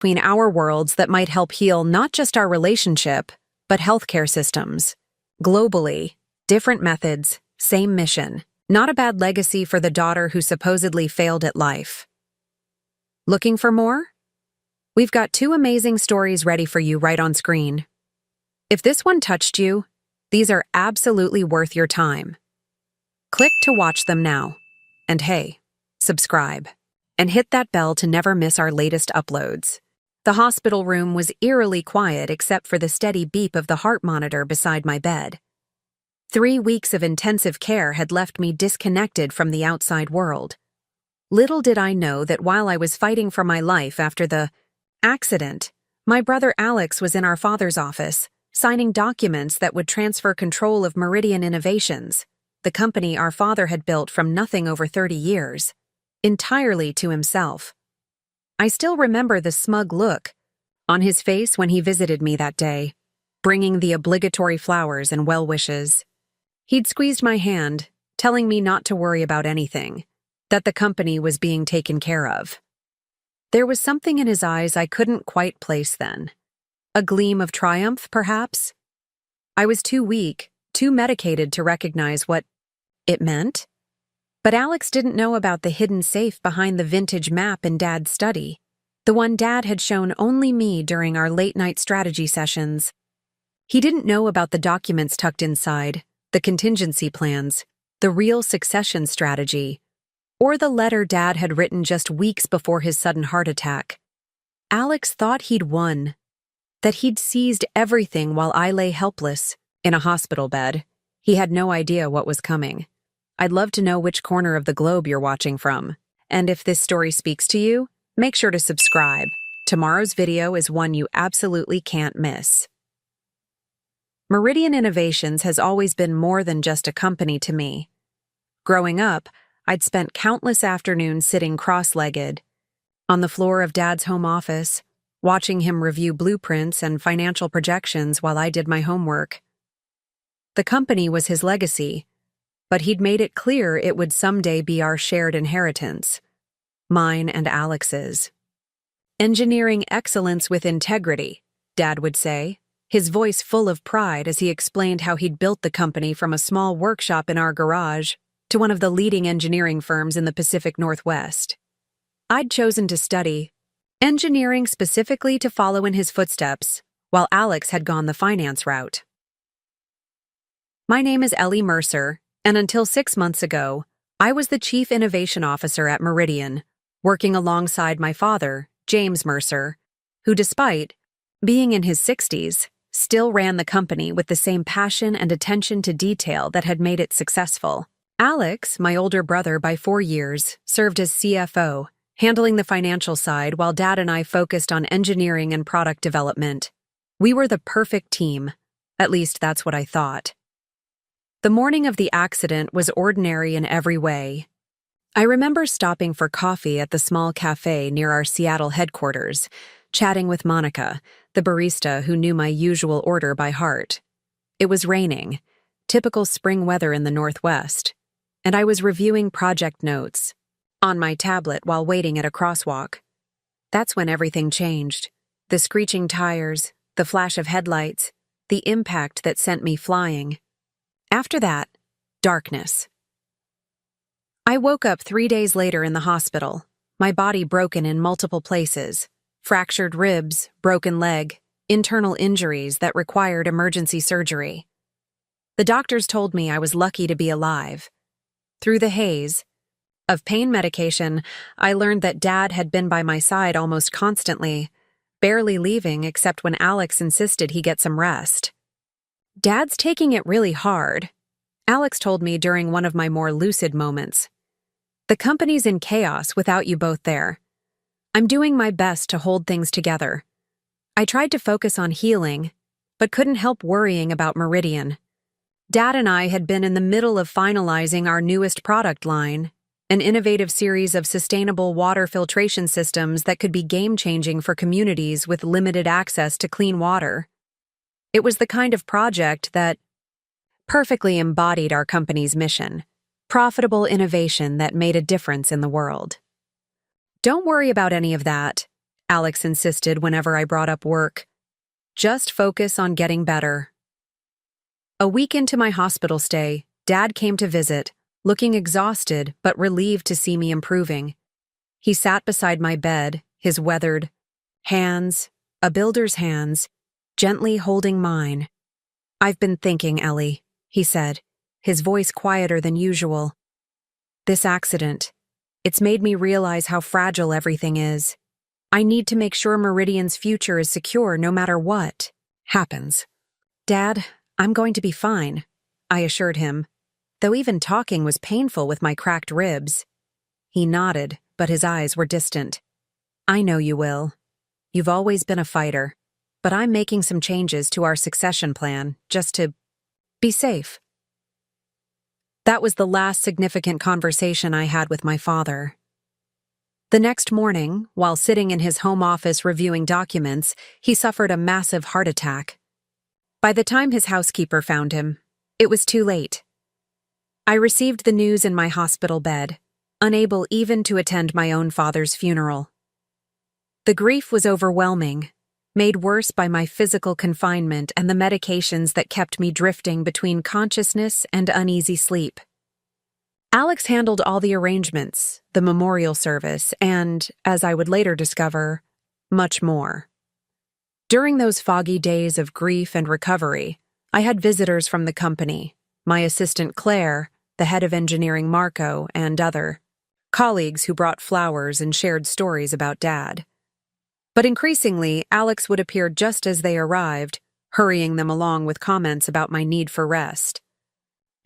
between our worlds that might help heal not just our relationship, but healthcare systems. Globally, different methods, same mission. Not a bad legacy for the daughter who supposedly failed at life. Looking for more? We've got 2 amazing stories ready for you right on screen. If this one touched you, these are absolutely worth your time. Click to watch them now. And hey, subscribe. And hit that bell to never miss our latest uploads. The hospital room was eerily quiet except for the steady beep of the heart monitor beside my bed. 3 weeks of intensive care had left me disconnected from the outside world. Little did I know that while I was fighting for my life after the accident, my brother Alex was in our father's office, signing documents that would transfer control of Meridian Innovations, the company our father had built from nothing over 30 years, entirely to himself. I still remember the smug look on his face when he visited me that day, bringing the obligatory flowers and well wishes. He'd squeezed my hand, telling me not to worry about anything, that the company was being taken care of. There was something in his eyes I couldn't quite place then. A gleam of triumph, perhaps? I was too weak, too medicated to recognize what it meant. But Alex didn't know about the hidden safe behind the vintage map in Dad's study, the one Dad had shown only me during our late-night strategy sessions. He didn't know about the documents tucked inside, the contingency plans, the real succession strategy, or the letter Dad had written just weeks before his sudden heart attack. Alex thought he'd won, that he'd seized everything while I lay helpless in a hospital bed. He had no idea what was coming. I'd love to know which corner of the globe you're watching from. And if this story speaks to you, make sure to subscribe. Tomorrow's video is one you absolutely can't miss. Meridian Innovations has always been more than just a company to me. Growing up, I'd spent countless afternoons sitting cross-legged on the floor of Dad's home office, watching him review blueprints and financial projections while I did my homework. The company was his legacy, but he'd made it clear it would someday be our shared inheritance, mine and Alex's. Engineering excellence with integrity, Dad would say, his voice full of pride as he explained how he'd built the company from a small workshop in our garage to one of the leading engineering firms in the Pacific Northwest. I'd chosen to study engineering specifically to follow in his footsteps, while Alex had gone the finance route. My name is Ellie Mercer, and until 6 months ago, I was the Chief Innovation Officer at Meridian, working alongside my father, James Mercer, who despite being in his 60s, still ran the company with the same passion and attention to detail that had made it successful. Alex, my older brother by 4 years, served as CFO, handling the financial side while Dad and I focused on engineering and product development. We were the perfect team. At least that's what I thought. The morning of the accident was ordinary in every way. I remember stopping for coffee at the small cafe near our Seattle headquarters, chatting with Monica, the barista who knew my usual order by heart. It was raining, typical spring weather in the Northwest, and I was reviewing project notes on my tablet while waiting at a crosswalk. That's when everything changed. The screeching tires, the flash of headlights, the impact that sent me flying. After that, darkness. I woke up 3 days later in the hospital, my body broken in multiple places, fractured ribs, broken leg, internal injuries that required emergency surgery. The doctors told me I was lucky to be alive. Through the haze of pain medication, I learned that Dad had been by my side almost constantly, barely leaving except when Alex insisted he get some rest. Dad's taking it really hard, Alex told me during one of my more lucid moments. The company's in chaos without you both there. I'm doing my best to hold things together. I tried to focus on healing, but couldn't help worrying about Meridian. Dad and I had been in the middle of finalizing our newest product line, an innovative series of sustainable water filtration systems that could be game-changing for communities with limited access to clean water. It was the kind of project that perfectly embodied our company's mission, profitable innovation that made a difference in the world. Don't worry about any of that, Alex insisted whenever I brought up work. Just focus on getting better. A week into my hospital stay, Dad came to visit, looking exhausted but relieved to see me improving. He sat beside my bed, his weathered hands, a builder's hands, gently holding mine. "I've been thinking, Ellie," he said, his voice quieter than usual. "This accident, it's made me realize how fragile everything is. I need to make sure Meridian's future is secure no matter what happens." "Dad, I'm going to be fine," I assured him, though even talking was painful with my cracked ribs. He nodded, but his eyes were distant. "I know you will. You've always been a fighter, but I'm making some changes to our succession plan just to be safe." That was the last significant conversation I had with my father. The next morning, while sitting in his home office reviewing documents, he suffered a massive heart attack. By the time his housekeeper found him, it was too late. I received the news in my hospital bed, unable even to attend my own father's funeral. The grief was overwhelming, made worse by my physical confinement and the medications that kept me drifting between consciousness and uneasy sleep. Alex handled all the arrangements, the memorial service, and, as I would later discover, much more. During those foggy days of grief and recovery, I had visitors from the company, my assistant Claire, the head of engineering Marco, and other colleagues who brought flowers and shared stories about Dad. But increasingly, Alex would appear just as they arrived, hurrying them along with comments about my need for rest.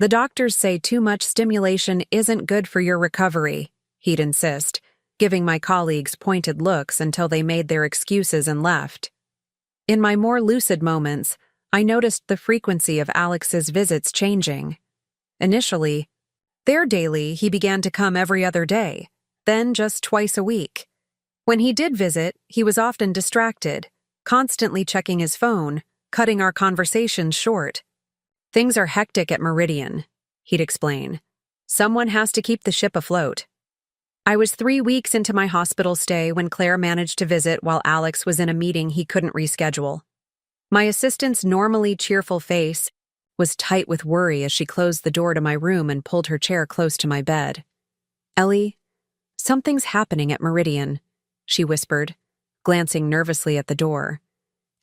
"The doctors say too much stimulation isn't good for your recovery," he'd insist, giving my colleagues pointed looks until they made their excuses and left. In my more lucid moments, I noticed the frequency of Alex's visits changing. Initially, there daily, he began to come every other day, then just twice a week. When he did visit, he was often distracted, constantly checking his phone, cutting our conversations short. "Things are hectic at Meridian," he'd explain. "Someone has to keep the ship afloat." I was 3 weeks into my hospital stay when Claire managed to visit while Alex was in a meeting he couldn't reschedule. My assistant's normally cheerful face was tight with worry as she closed the door to my room and pulled her chair close to my bed. "Ellie, something's happening at Meridian," she whispered, glancing nervously at the door.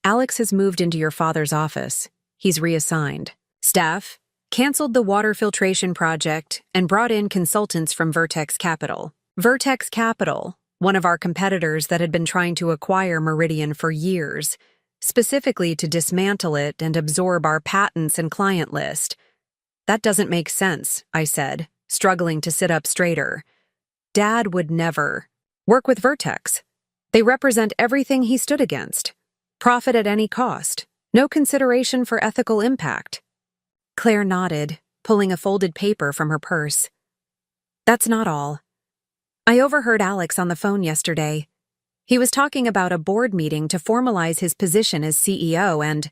"Alex has moved into your father's office. He's reassigned. Staff canceled the water filtration project and brought in consultants from Vertex Capital. Vertex Capital, one of our competitors that had been trying to acquire Meridian for years, specifically to dismantle it and absorb our patents and client list." "That doesn't make sense," I said, struggling to sit up straighter. "Dad would never work with Vertex. They represent everything he stood against. Profit at any cost. No consideration for ethical impact." Claire nodded, pulling a folded paper from her purse. "That's not all. I overheard Alex on the phone yesterday. He was talking about a board meeting to formalize his position as CEO and—"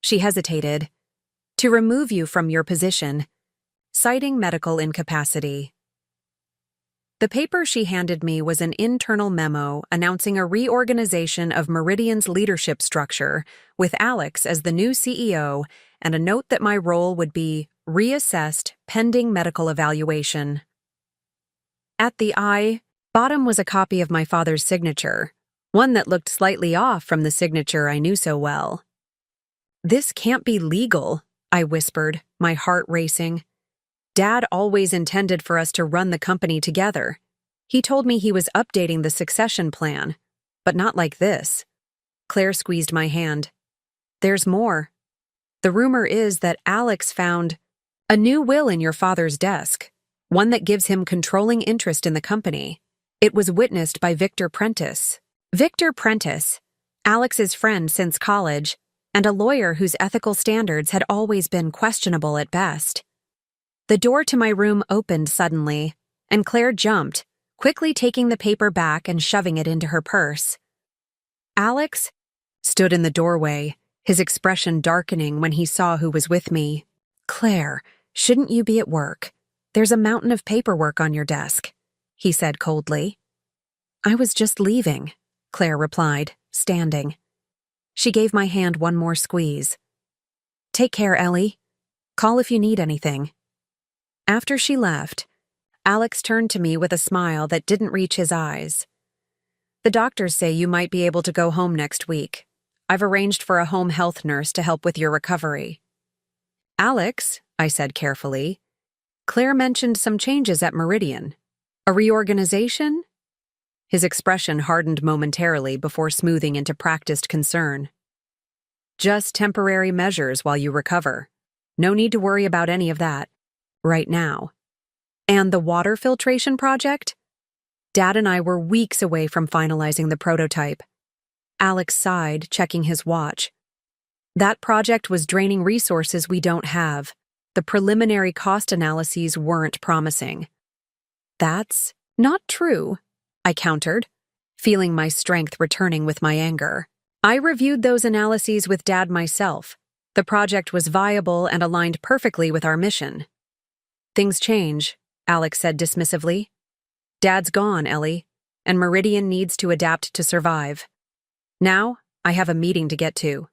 She hesitated. "To remove you from your position, citing medical incapacity." The paper she handed me was an internal memo announcing a reorganization of Meridian's leadership structure, with Alex as the new CEO, and a note that my role would be reassessed pending medical evaluation. At the bottom was a copy of my father's signature, one that looked slightly off from the signature I knew so well. "This can't be legal," I whispered, my heart racing. "Dad always intended for us to run the company together. He told me he was updating the succession plan, but not like this." Claire squeezed my hand. "There's more. The rumor is that Alex found a new will in your father's desk, one that gives him controlling interest in the company. It was witnessed by Victor Prentice." Victor Prentice, Alex's friend since college, and a lawyer whose ethical standards had always been questionable at best. The door to my room opened suddenly, and Claire jumped, quickly taking the paper back and shoving it into her purse. Alex stood in the doorway, his expression darkening when he saw who was with me. "Claire, shouldn't you be at work? There's a mountain of paperwork on your desk," he said coldly. "I was just leaving," Claire replied, standing. She gave my hand one more squeeze. Take care, Ellie. Call if you need anything. After she left, Alex turned to me with a smile that didn't reach his eyes. The doctors say you might be able to go home next week. I've arranged for a home health nurse to help with your recovery. Alex, I said carefully, Claire mentioned some changes at Meridian. A reorganization? His expression hardened momentarily before smoothing into practiced concern. Just temporary measures while you recover. No need to worry about any of that. Right now. And the water filtration project? Dad and I were weeks away from finalizing the prototype. Alex sighed, checking his watch. That project was draining resources we don't have. The preliminary cost analyses weren't promising. That's not true, I countered, feeling my strength returning with my anger. I reviewed those analyses with Dad myself. The project was viable and aligned perfectly with our mission. Things change, Alex said dismissively. Dad's gone, Ellie, and Meridian needs to adapt to survive. Now, I have a meeting to get to.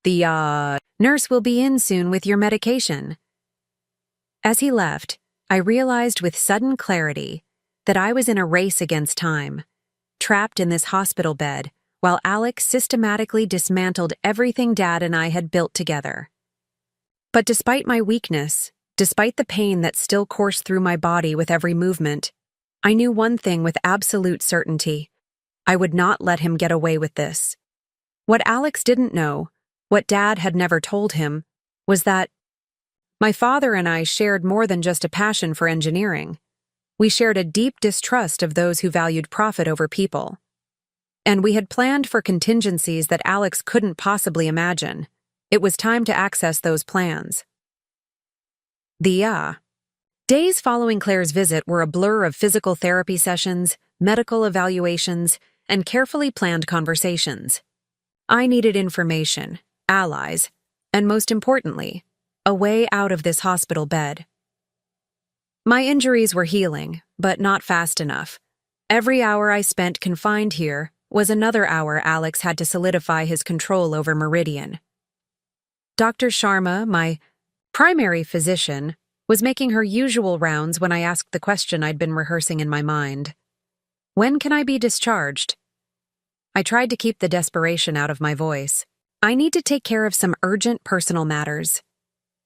The, nurse will be in soon with your medication. As he left, I realized with sudden clarity that I was in a race against time, trapped in this hospital bed, while Alex systematically dismantled everything Dad and I had built together. But despite my weakness, despite the pain that still coursed through my body with every movement, I knew one thing with absolute certainty. I would not let him get away with this. What Alex didn't know, what Dad had never told him, was that my father and I shared more than just a passion for engineering. We shared a deep distrust of those who valued profit over people. And we had planned for contingencies that Alex couldn't possibly imagine. It was time to access those plans. Days following Claire's visit were a blur of physical therapy sessions, medical evaluations, and carefully planned conversations. I needed information, allies, and most importantly, a way out of this hospital bed. My injuries were healing, but not fast enough. Every hour I spent confined here was another hour Alex had to solidify his control over Meridian. Dr. Sharma, my primary physician, was making her usual rounds when I asked the question I'd been rehearsing in my mind. When can I be discharged? I tried to keep the desperation out of my voice. I need to take care of some urgent personal matters.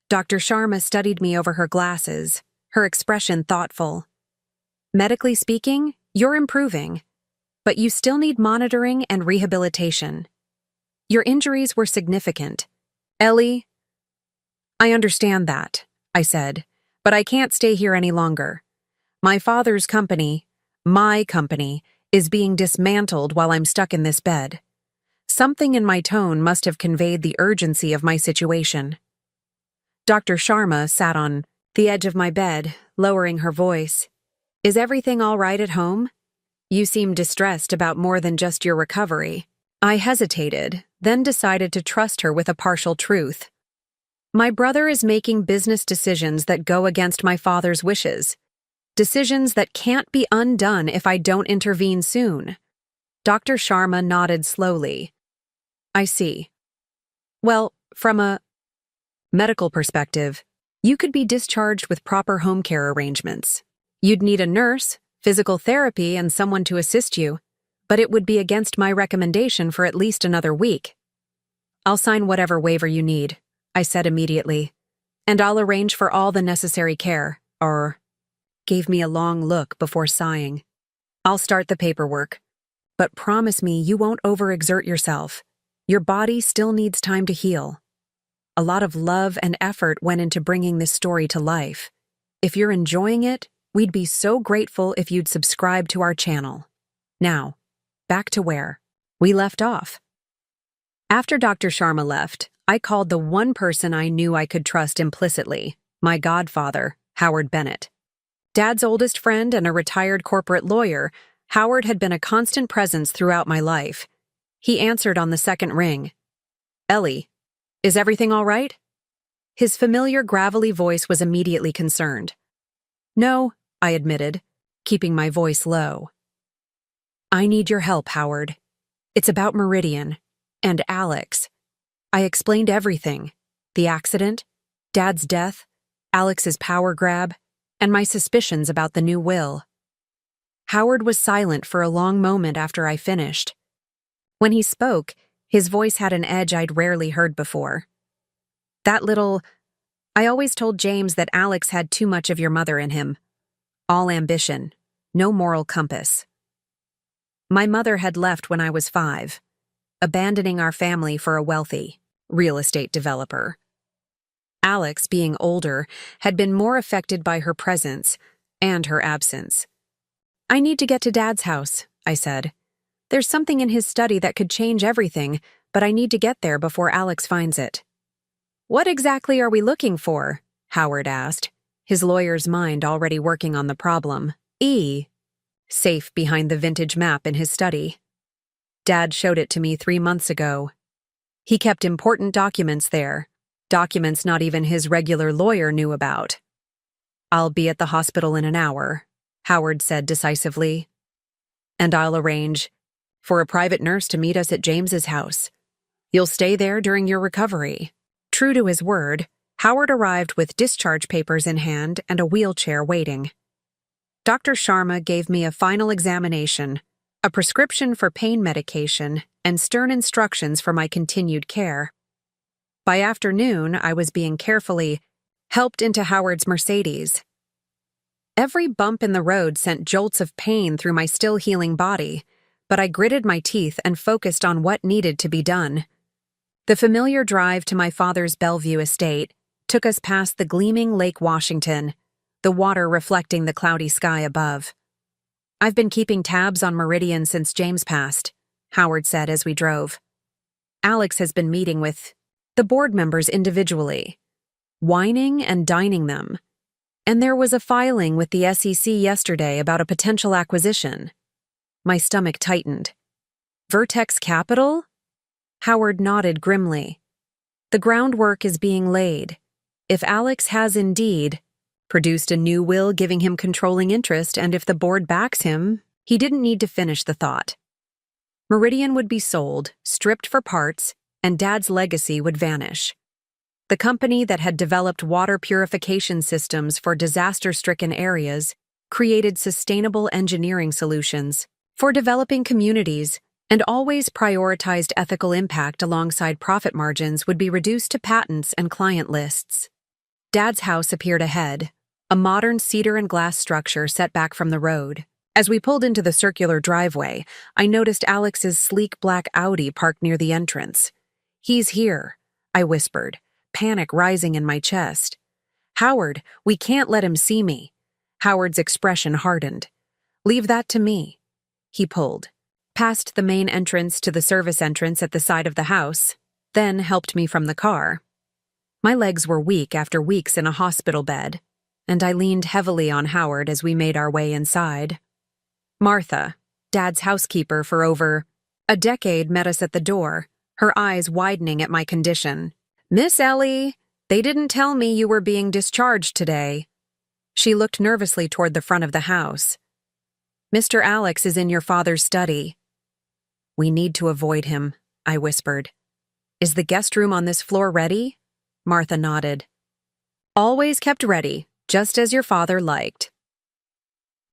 Dr. Sharma studied me over her glasses, her expression thoughtful. Medically speaking, you're improving, but you still need monitoring and rehabilitation. Your injuries were significant. Ellie, I understand that, I said, but I can't stay here any longer. My father's company, my company, is being dismantled while I'm stuck in this bed. Something in my tone must have conveyed the urgency of my situation. Dr. Sharma sat on the edge of my bed, lowering her voice. Is everything all right at home? You seem distressed about more than just your recovery. I hesitated, then decided to trust her with a partial truth. My brother is making business decisions that go against my father's wishes. Decisions that can't be undone if I don't intervene soon. Dr. Sharma nodded slowly. I see. Well, from a medical perspective, you could be discharged with proper home care arrangements. You'd need a nurse, physical therapy, and someone to assist you, but it would be against my recommendation for at least another week. I'll sign whatever waiver you need, I said immediately, and I'll arrange for all the necessary care, gave me a long look before sighing. I'll start the paperwork, but promise me you won't overexert yourself. Your body still needs time to heal. A lot of love and effort went into bringing this story to life. If you're enjoying it, we'd be so grateful if you'd subscribe to our channel. Now, back to where we left off. After Dr. Sharma left, I called the one person I knew I could trust implicitly, my godfather, Howard Bennett. Dad's oldest friend and a retired corporate lawyer, Howard had been a constant presence throughout my life. He answered on the second ring. Ellie, is everything all right? His familiar gravelly voice was immediately concerned. No, I admitted, keeping my voice low. I need your help, Howard. It's about Meridian. And Alex. I explained everything. The accident, Dad's death, Alex's power grab, and my suspicions about the new will. Howard was silent for a long moment after I finished. When he spoke, his voice had an edge I'd rarely heard before. I always told James that Alex had too much of your mother in him. All ambition, no moral compass. My mother had left when I was 5, abandoning our family for a wealthy real estate developer. Alex, being older, had been more affected by her presence and her absence. I need to get to Dad's house, I said. There's something in his study that could change everything, but I need to get there before Alex finds it. What exactly are we looking for? Howard asked, his lawyer's mind already working on the problem. Safe behind the vintage map in his study. Dad showed it to me 3 months ago. He kept important documents there, documents not even his regular lawyer knew about. I'll be at the hospital in an hour, Howard said decisively. And I'll arrange for a private nurse to meet us at James's house. You'll stay there during your recovery. True to his word, Howard arrived with discharge papers in hand and a wheelchair waiting. Dr. Sharma gave me a final examination, a prescription for pain medication, and stern instructions for my continued care. By afternoon, I was being carefully helped into Howard's Mercedes. Every bump in the road sent jolts of pain through my still healing body, but I gritted my teeth and focused on what needed to be done. The familiar drive to my father's Bellevue estate took us past the gleaming Lake Washington, the water reflecting the cloudy sky above. I've been keeping tabs on Meridian since James passed, Howard said as we drove. Alex has been meeting with the board members individually, wining and dining them. And there was a filing with the SEC yesterday about a potential acquisition. My stomach tightened. Vertex Capital? Howard nodded grimly. The groundwork is being laid. If Alex has indeed produced a new will giving him controlling interest, and if the board backs him, he didn't need to finish the thought. Meridian would be sold, stripped for parts, and Dad's legacy would vanish. The company that had developed water purification systems for disaster-stricken areas created sustainable engineering solutions for developing communities and always prioritized ethical impact alongside profit margins would be reduced to patents and client lists. Dad's house appeared ahead, a modern cedar and glass structure set back from the road. As we pulled into the circular driveway, I noticed Alex's sleek black Audi parked near the entrance. "He's here," I whispered, panic rising in my chest. "Howard, we can't let him see me." Howard's expression hardened. "Leave that to me." He pulled past the main entrance to the service entrance at the side of the house, then helped me from the car. My legs were weak after weeks in a hospital bed, and I leaned heavily on Howard as we made our way inside. Martha, Dad's housekeeper for over a decade, met us at the door, her eyes widening at my condition. "Miss Ellie, they didn't tell me you were being discharged today." She looked nervously toward the front of the house. "Mr. Alex is in your father's study." "We need to avoid him," I whispered. "Is the guest room on this floor ready?" Martha nodded. "Always kept ready, just as your father liked."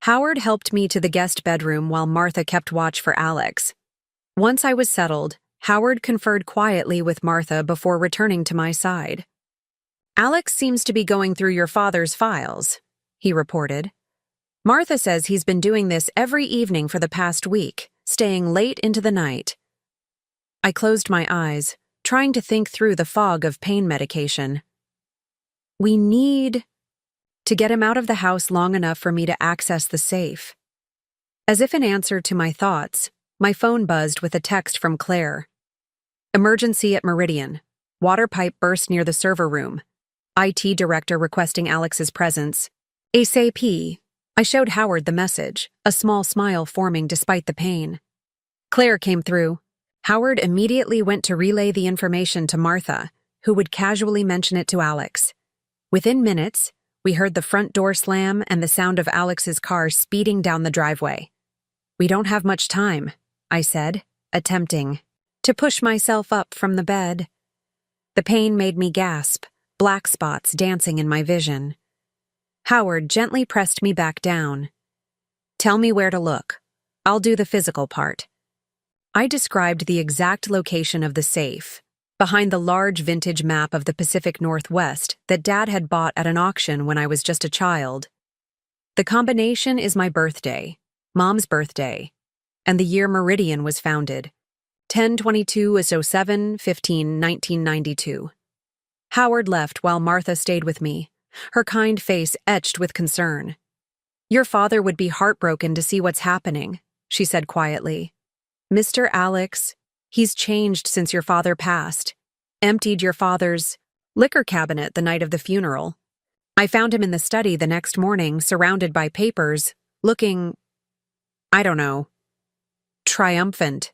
Howard helped me to the guest bedroom while Martha kept watch for Alex. Once I was settled, Howard conferred quietly with Martha before returning to my side. "Alex seems to be going through your father's files," he reported. "Martha says he's been doing this every evening for the past week, staying late into the night." I closed my eyes, trying to think through the fog of pain medication. "We need to get him out of the house long enough for me to access the safe." As if in answer to my thoughts, my phone buzzed with a text from Claire. "Emergency at Meridian. Water pipe burst near the server room. IT director requesting Alex's presence. ASAP." I showed Howard the message, a small smile forming despite the pain. Claire came through. Howard immediately went to relay the information to Martha, who would casually mention it to Alex. Within minutes, we heard the front door slam and the sound of Alex's car speeding down the driveway. "We don't have much time," I said, attempting to push myself up from the bed. The pain made me gasp, black spots dancing in my vision. Howard gently pressed me back down. "Tell me where to look. I'll do the physical part." I described the exact location of the safe, behind the large vintage map of the Pacific Northwest that Dad had bought at an auction when I was just a child. "The combination is my birthday, Mom's birthday, and the year Meridian was founded, 10/22/07/15/1992. Howard left while Martha stayed with me, her kind face etched with concern. "Your father would be heartbroken to see what's happening," she said quietly. "Mr. Alex, he's changed since your father passed. Emptied your father's liquor cabinet the night of the funeral. I found him in the study the next morning, surrounded by papers, looking, I don't know, triumphant."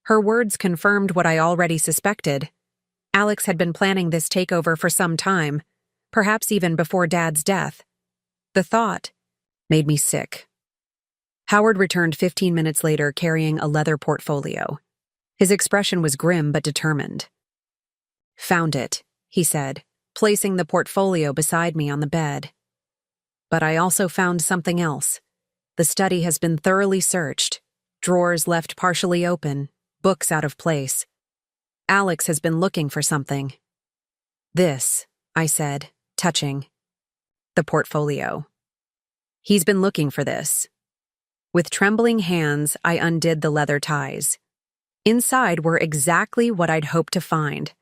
Her words confirmed what I already suspected. Alex had been planning this takeover for some time, perhaps even before Dad's death. The thought made me sick. Howard returned 15 minutes later carrying a leather portfolio. His expression was grim but determined. "Found it," he said, placing the portfolio beside me on the bed. "But I also found something else. The study has been thoroughly searched, drawers left partially open, books out of place. Alex has been looking for something." "This," I said, touching the portfolio. "He's been looking for this." With trembling hands, I undid the leather ties. Inside were exactly what I'd hoped to find: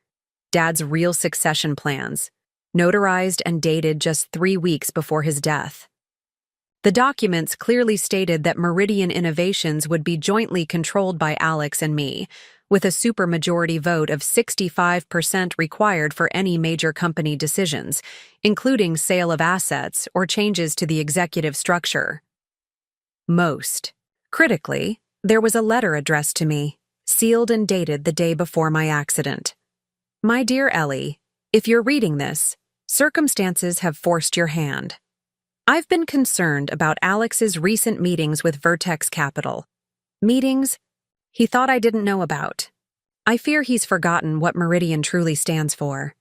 Dad's real succession plans, notarized and dated just 3 weeks before his death. The documents clearly stated that Meridian Innovations would be jointly controlled by Alex and me, with a supermajority vote of 65% required for any major company decisions, including sale of assets or changes to the executive structure. Most critically, there was a letter addressed to me, sealed and dated the day before my accident. "My dear Ellie, if you're reading this, circumstances have forced your hand. I've been concerned about Alex's recent meetings with Vertex Capital. Meetings he thought I didn't know about. I fear he's forgotten what Meridian truly stands for.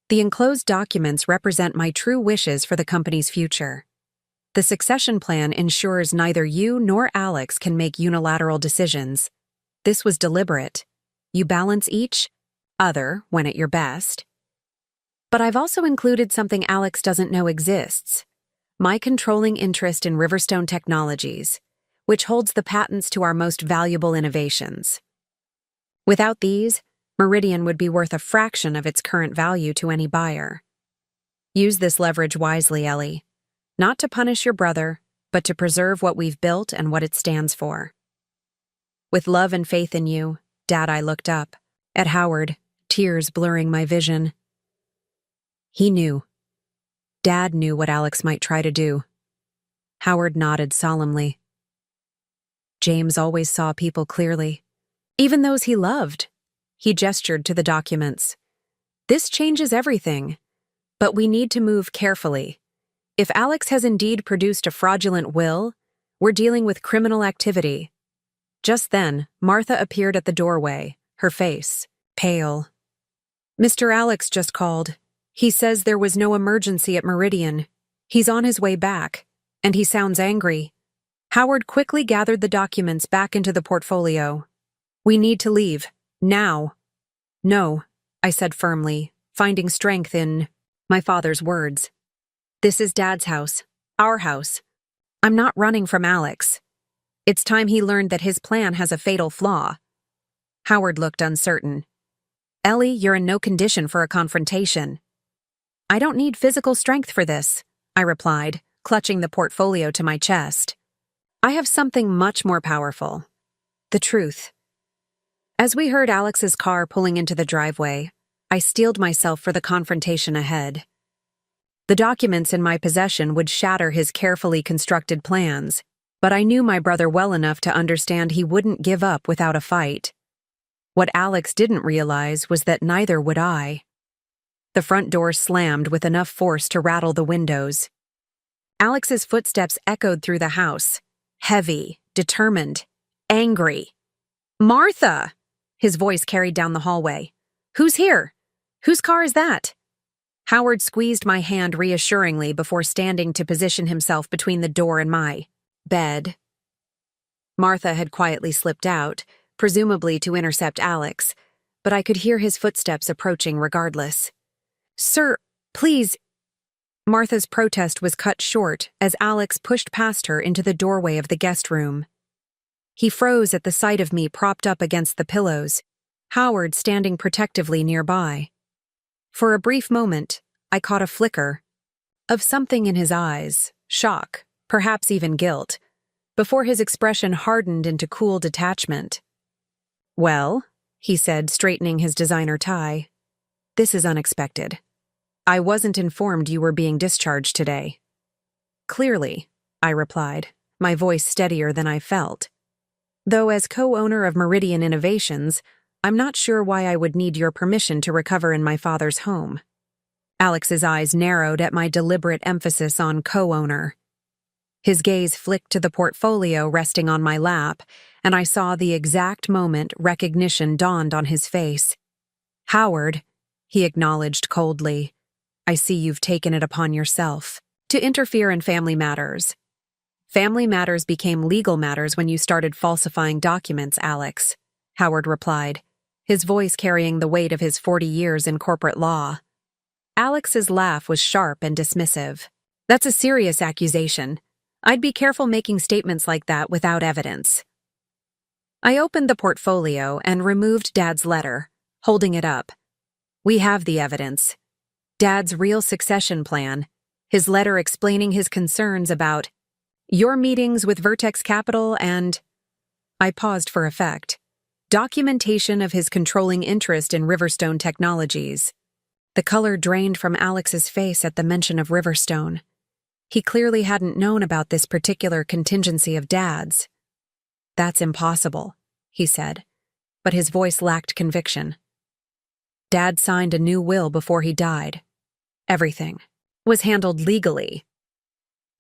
The enclosed documents represent my true wishes for the company's future. The succession plan ensures neither you nor Alex can make unilateral decisions. This was deliberate. You balance each other when at your best. But I've also included something Alex doesn't know exists: my controlling interest in Riverstone Technologies, which holds the patents to our most valuable innovations. Without these, Meridian would be worth a fraction of its current value to any buyer. Use this leverage wisely, Ellie. Not to punish your brother, but to preserve what we've built and what it stands for." With love and faith in you, Dad, I looked up at Howard, tears blurring my vision. He knew. Dad knew what Alex might try to do. Howard nodded solemnly. James always saw people clearly, even those he loved. He gestured to the documents. "This changes everything, but we need to move carefully. If Alex has indeed produced a fraudulent will, we're dealing with criminal activity." Just then, Martha appeared at the doorway, her face pale. "Mr. Alex just called. He says there was no emergency at Meridian. He's on his way back, and he sounds angry." Howard quickly gathered the documents back into the portfolio. "We need to leave. Now." "No," I said firmly, finding strength in my father's words. "This is Dad's house, our house. I'm not running from Alex. It's time he learned that his plan has a fatal flaw." Howard looked uncertain. "Ellie, you're in no condition for a confrontation." "I don't need physical strength for this," I replied, clutching the portfolio to my chest. "I have something much more powerful: the truth." As we heard Alex's car pulling into the driveway, I steeled myself for the confrontation ahead. The documents in my possession would shatter his carefully constructed plans, but I knew my brother well enough to understand he wouldn't give up without a fight. What Alex didn't realize was that neither would I. The front door slammed with enough force to rattle the windows. Alex's footsteps echoed through the house, heavy, determined, angry. Martha! His voice carried down the hallway. Who's here? Whose car is that? Howard squeezed my hand reassuringly before standing to position himself between the door and my bed. Martha had quietly slipped out, presumably to intercept Alex, but I could hear his footsteps approaching regardless. Sir, please. Martha's protest was cut short as Alex pushed past her into the doorway of the guest room. He froze at the sight of me propped up against the pillows, Howard standing protectively nearby. For a brief moment, I caught a flicker of something in his eyes, shock, perhaps even guilt, before his expression hardened into cool detachment. Well, he said, straightening his designer tie, this is unexpected. I wasn't informed you were being discharged today. Clearly, I replied, my voice steadier than I felt. Though as co-owner of Meridian Innovations, I'm not sure why I would need your permission to recover in my father's home. Alex's eyes narrowed at my deliberate emphasis on co-owner. His gaze flicked to the portfolio resting on my lap, and I saw the exact moment recognition dawned on his face. Howard, he acknowledged coldly, I see you've taken it upon yourself to interfere in family matters. Family matters became legal matters when you started falsifying documents, Alex, Howard replied, his voice carrying the weight of his 40 years in corporate law. Alex's laugh was sharp and dismissive. That's a serious accusation. I'd be careful making statements like that without evidence. I opened the portfolio and removed Dad's letter, holding it up. We have the evidence. Dad's real succession plan, his letter explaining his concerns about your meetings with Vertex Capital and, I paused for effect, documentation of his controlling interest in Riverstone Technologies. The color drained from Alex's face at the mention of Riverstone. He clearly hadn't known about this particular contingency of Dad's. That's impossible, he said, but his voice lacked conviction. Dad signed a new will before he died. Everything was handled legally.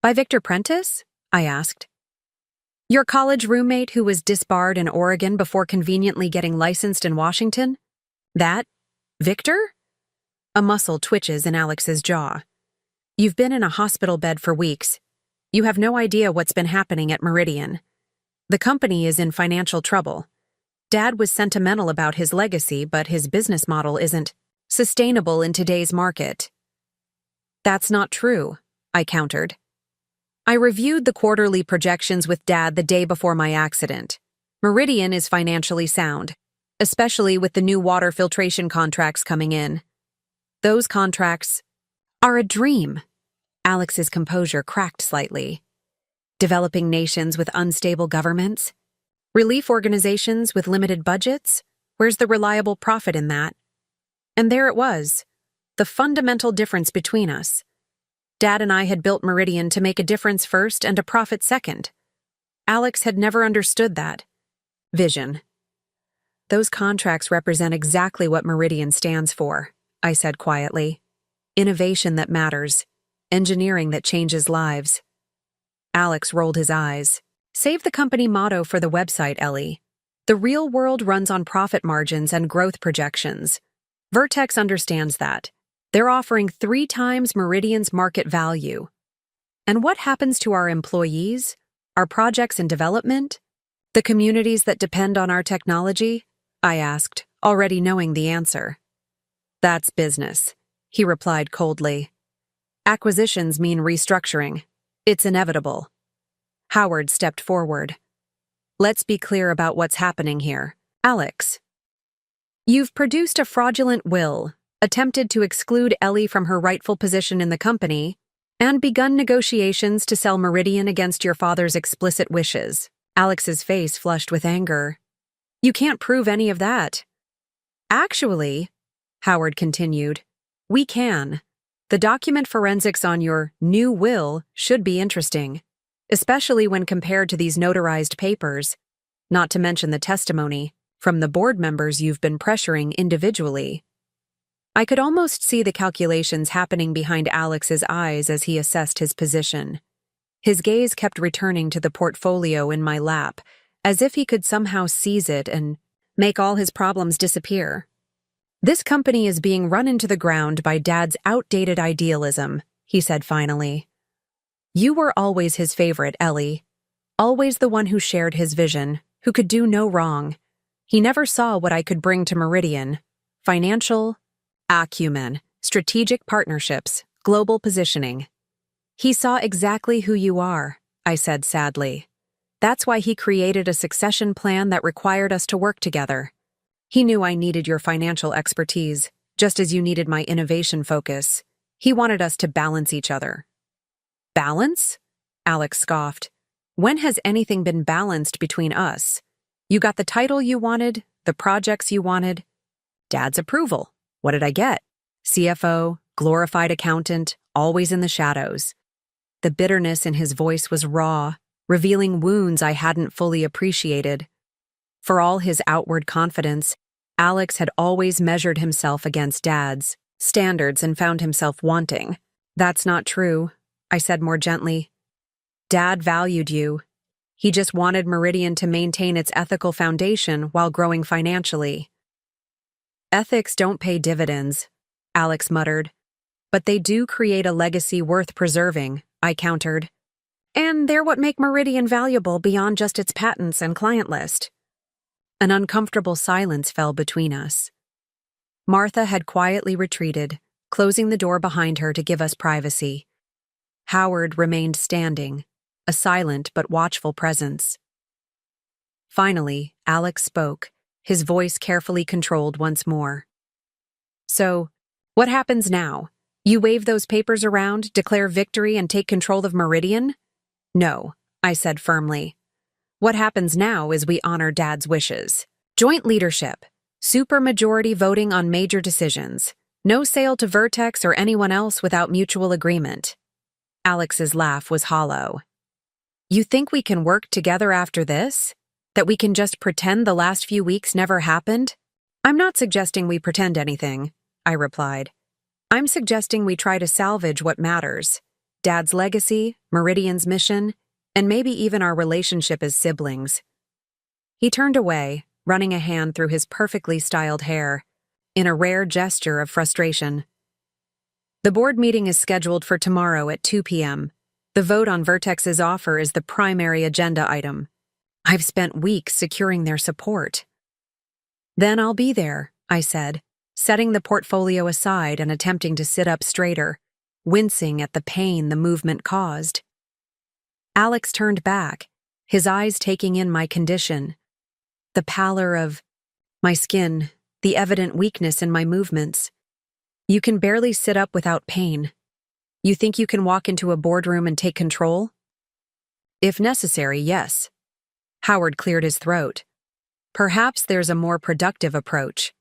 By Victor Prentice? I asked. Your college roommate who was disbarred in Oregon before conveniently getting licensed in Washington? That? Victor? A muscle twitches in Alex's jaw. You've been in a hospital bed for weeks. You have no idea what's been happening at Meridian. The company is in financial trouble. Dad was sentimental about his legacy, but his business model isn't sustainable in today's market. That's not true, I countered. I reviewed the quarterly projections with Dad the day before my accident. Meridian is financially sound, especially with the new water filtration contracts coming in. Those contracts are a dream. Alex's composure cracked slightly. Developing nations with unstable governments? Relief organizations with limited budgets? Where's the reliable profit in that? And there it was, the fundamental difference between us. Dad and I had built Meridian to make a difference first and a profit second. Alex had never understood that. Vision. Those contracts represent exactly what Meridian stands for, I said quietly. Innovation that matters. Engineering that changes lives. Alex rolled his eyes. Save the company motto for the website, Ellie. The real world runs on profit margins and growth projections. Vertex understands that. They're offering 3 times Meridian's market value. And what happens to our employees, our projects in development, the communities that depend on our technology? I asked, already knowing the answer. That's business, he replied coldly. Acquisitions mean restructuring. It's inevitable. Howard stepped forward. Let's be clear about what's happening here. Alex, you've produced a fraudulent will, attempted to exclude Ellie from her rightful position in the company, and begun negotiations to sell Meridian against your father's explicit wishes. Alex's face flushed with anger. You can't prove any of that. Actually, Howard continued, we can. The document forensics on your new will should be interesting, especially when compared to these notarized papers, not to mention the testimony from the board members you've been pressuring individually. I could almost see the calculations happening behind Alex's eyes as he assessed his position. His gaze kept returning to the portfolio in my lap, as if he could somehow seize it and make all his problems disappear. "This company is being run into the ground by Dad's outdated idealism," he said finally. "You were always his favorite, Ellie. Always the one who shared his vision, who could do no wrong. He never saw what I could bring to Meridian. Financial acumen, strategic partnerships, global positioning. He saw exactly who you are," I said sadly. "That's why he created a succession plan that required us to work together. He knew I needed your financial expertise, just as you needed my innovation focus. He wanted us to balance each other." "Balance?" Alex scoffed. "When has anything been balanced between us? You got the title you wanted, the projects you wanted. Dad's approval. What did I get? CFO, glorified accountant, always in the shadows." The bitterness in his voice was raw, revealing wounds I hadn't fully appreciated. For all his outward confidence, Alex had always measured himself against Dad's standards and found himself wanting. "That's not true," I said more gently. "Dad valued you. He just wanted Meridian to maintain its ethical foundation while growing financially." "Ethics don't pay dividends," Alex muttered. "But they do create a legacy worth preserving," I countered. "And they're what make Meridian valuable beyond just its patents and client list." An uncomfortable silence fell between us. Martha had quietly retreated, closing the door behind her to give us privacy. Howard remained standing, a silent but watchful presence. Finally, Alex spoke, his voice carefully controlled once more. "So, what happens now? You wave those papers around, declare victory, and take control of Meridian?" "No," I said firmly. "What happens now is we honor Dad's wishes. Joint leadership, supermajority voting on major decisions, no sale to Vertex or anyone else without mutual agreement." Alex's laugh was hollow. "You think we can work together after this? That we can just pretend the last few weeks never happened?" "I'm not suggesting we pretend anything," I replied. "I'm suggesting we try to salvage what matters. Dad's legacy, Meridian's mission, and maybe even our relationship as siblings." He turned away, running a hand through his perfectly styled hair, in a rare gesture of frustration. "The board meeting is scheduled for tomorrow at 2 p.m. The vote on Vertex's offer is the primary agenda item. I've spent weeks securing their support." "Then I'll be there," I said, setting the portfolio aside and attempting to sit up straighter, wincing at the pain the movement caused. Alex turned back, his eyes taking in my condition. The pallor of my skin, the evident weakness in my movements. "You can barely sit up without pain. You think you can walk into a boardroom and take control?" "If necessary, yes." Howard cleared his throat. "Perhaps there's a more productive approach.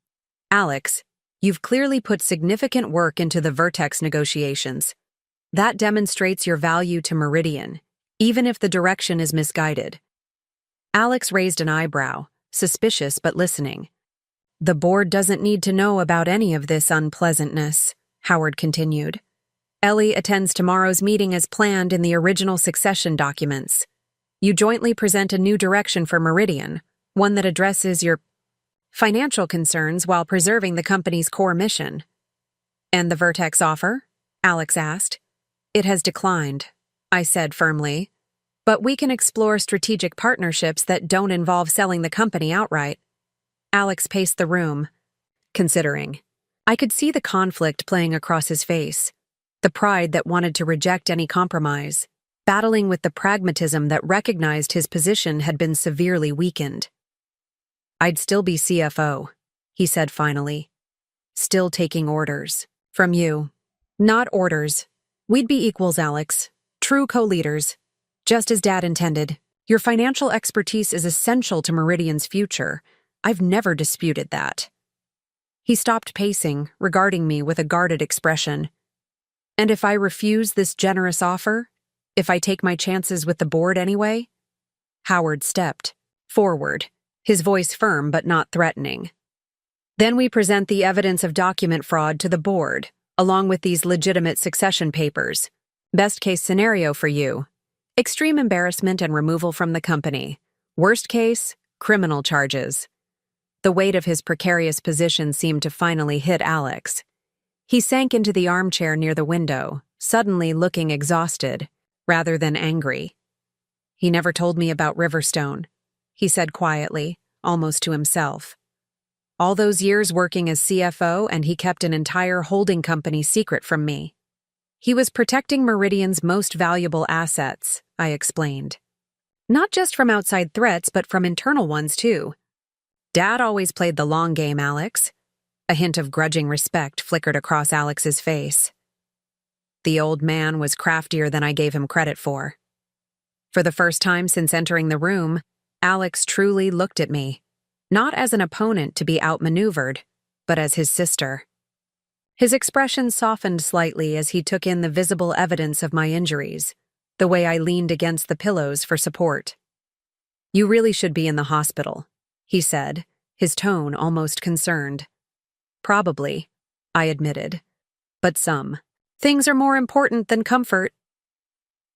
Alex, you've clearly put significant work into the Vertex negotiations. That demonstrates your value to Meridian, even if the direction is misguided." Alex raised an eyebrow, suspicious but listening. "The board doesn't need to know about any of this unpleasantness," Howard continued. "Ellie attends tomorrow's meeting as planned in the original succession documents. You jointly present a new direction for Meridian, one that addresses your financial concerns while preserving the company's core mission." "And the Vertex offer?" Alex asked. "It has declined," I said firmly. "But we can explore strategic partnerships that don't involve selling the company outright." Alex paced the room, considering. I could see the conflict playing across his face, the pride that wanted to reject any compromise, battling with the pragmatism that recognized his position had been severely weakened. "I'd still be CFO," he said finally. "Still taking orders. From you." "Not orders. We'd be equals, Alex. True co-leaders. Just as Dad intended. Your financial expertise is essential to Meridian's future. I've never disputed that." He stopped pacing, regarding me with a guarded expression. "And if I refuse this generous offer? If I take my chances with the board anyway?" Howard stepped forward, his voice firm but not threatening. "Then we present the evidence of document fraud to the board, along with these legitimate succession papers. Best case scenario for you: extreme embarrassment and removal from the company. Worst case, criminal charges. The weight of his precarious position seemed to finally hit Alex. He sank into the armchair near the window, suddenly looking exhausted, rather than angry. "He never told me about Riverstone," he said quietly, almost to himself. "All those years working as CFO, and he kept an entire holding company secret from me." "He was protecting Meridian's most valuable assets," I explained. "Not just from outside threats, but from internal ones, too. Dad always played the long game, Alex." A hint of grudging respect flickered across Alex's face. The old man was craftier than I gave him credit for. For the first time since entering the room, Alex truly looked at me, not as an opponent to be outmaneuvered, but as his sister. His expression softened slightly as he took in the visible evidence of my injuries, the way I leaned against the pillows for support. "You really should be in the hospital," he said, his tone almost concerned. "Probably," I admitted. "But some things are more important than comfort."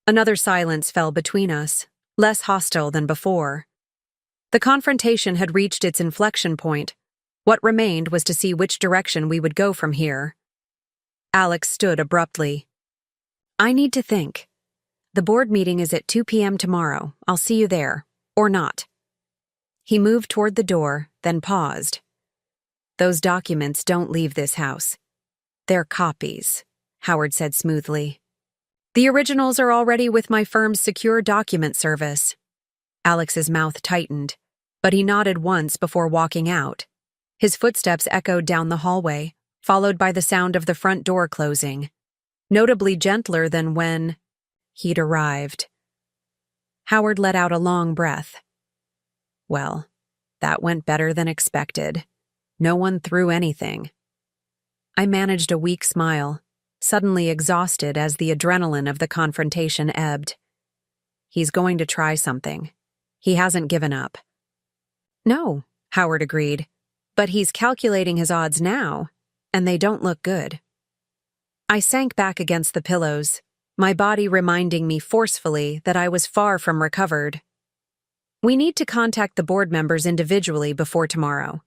Another silence fell between us, less hostile than before. The confrontation had reached its inflection point. What remained was to see which direction we would go from here. Alex stood abruptly. "I need to think. The board meeting is at 2 p.m. tomorrow. I'll see you there. Or not." He moved toward the door, then paused. "Those documents don't leave this house. They're copies," Howard said smoothly. "The originals are already with my firm's secure document service." Alex's mouth tightened, but he nodded once before walking out. His footsteps echoed down the hallway, followed by the sound of the front door closing, notably gentler than when he'd arrived. Howard let out a long breath. Well, that went better than expected. No one threw anything. I managed a weak smile, suddenly exhausted as the adrenaline of the confrontation ebbed. He's going to try something. He hasn't given up. "No," Howard agreed, "but he's calculating his odds now, and they don't look good." I sank back against the pillows, my body reminding me forcefully that I was far from recovered. "We need to contact the board members individually before tomorrow,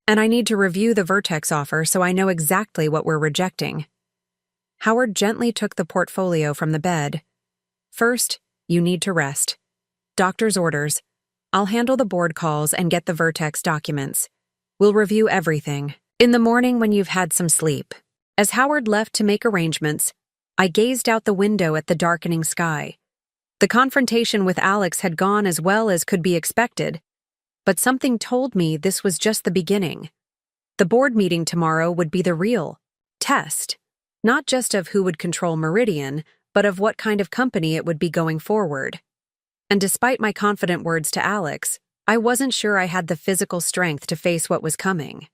and I need to review the Vertex offer so I know exactly what we're rejecting." Howard gently took the portfolio from the bed. "First, you need to rest. Doctor's orders. I'll handle the board calls and get the Vertex documents. We'll review everything in the morning when you've had some sleep." As Howard left to make arrangements, I gazed out the window at the darkening sky. The confrontation with Alex had gone as well as could be expected, but something told me this was just the beginning. The board meeting tomorrow would be the real test, not just of who would control Meridian, but of what kind of company it would be going forward. And despite my confident words to Alex, I wasn't sure I had the physical strength to face what was coming.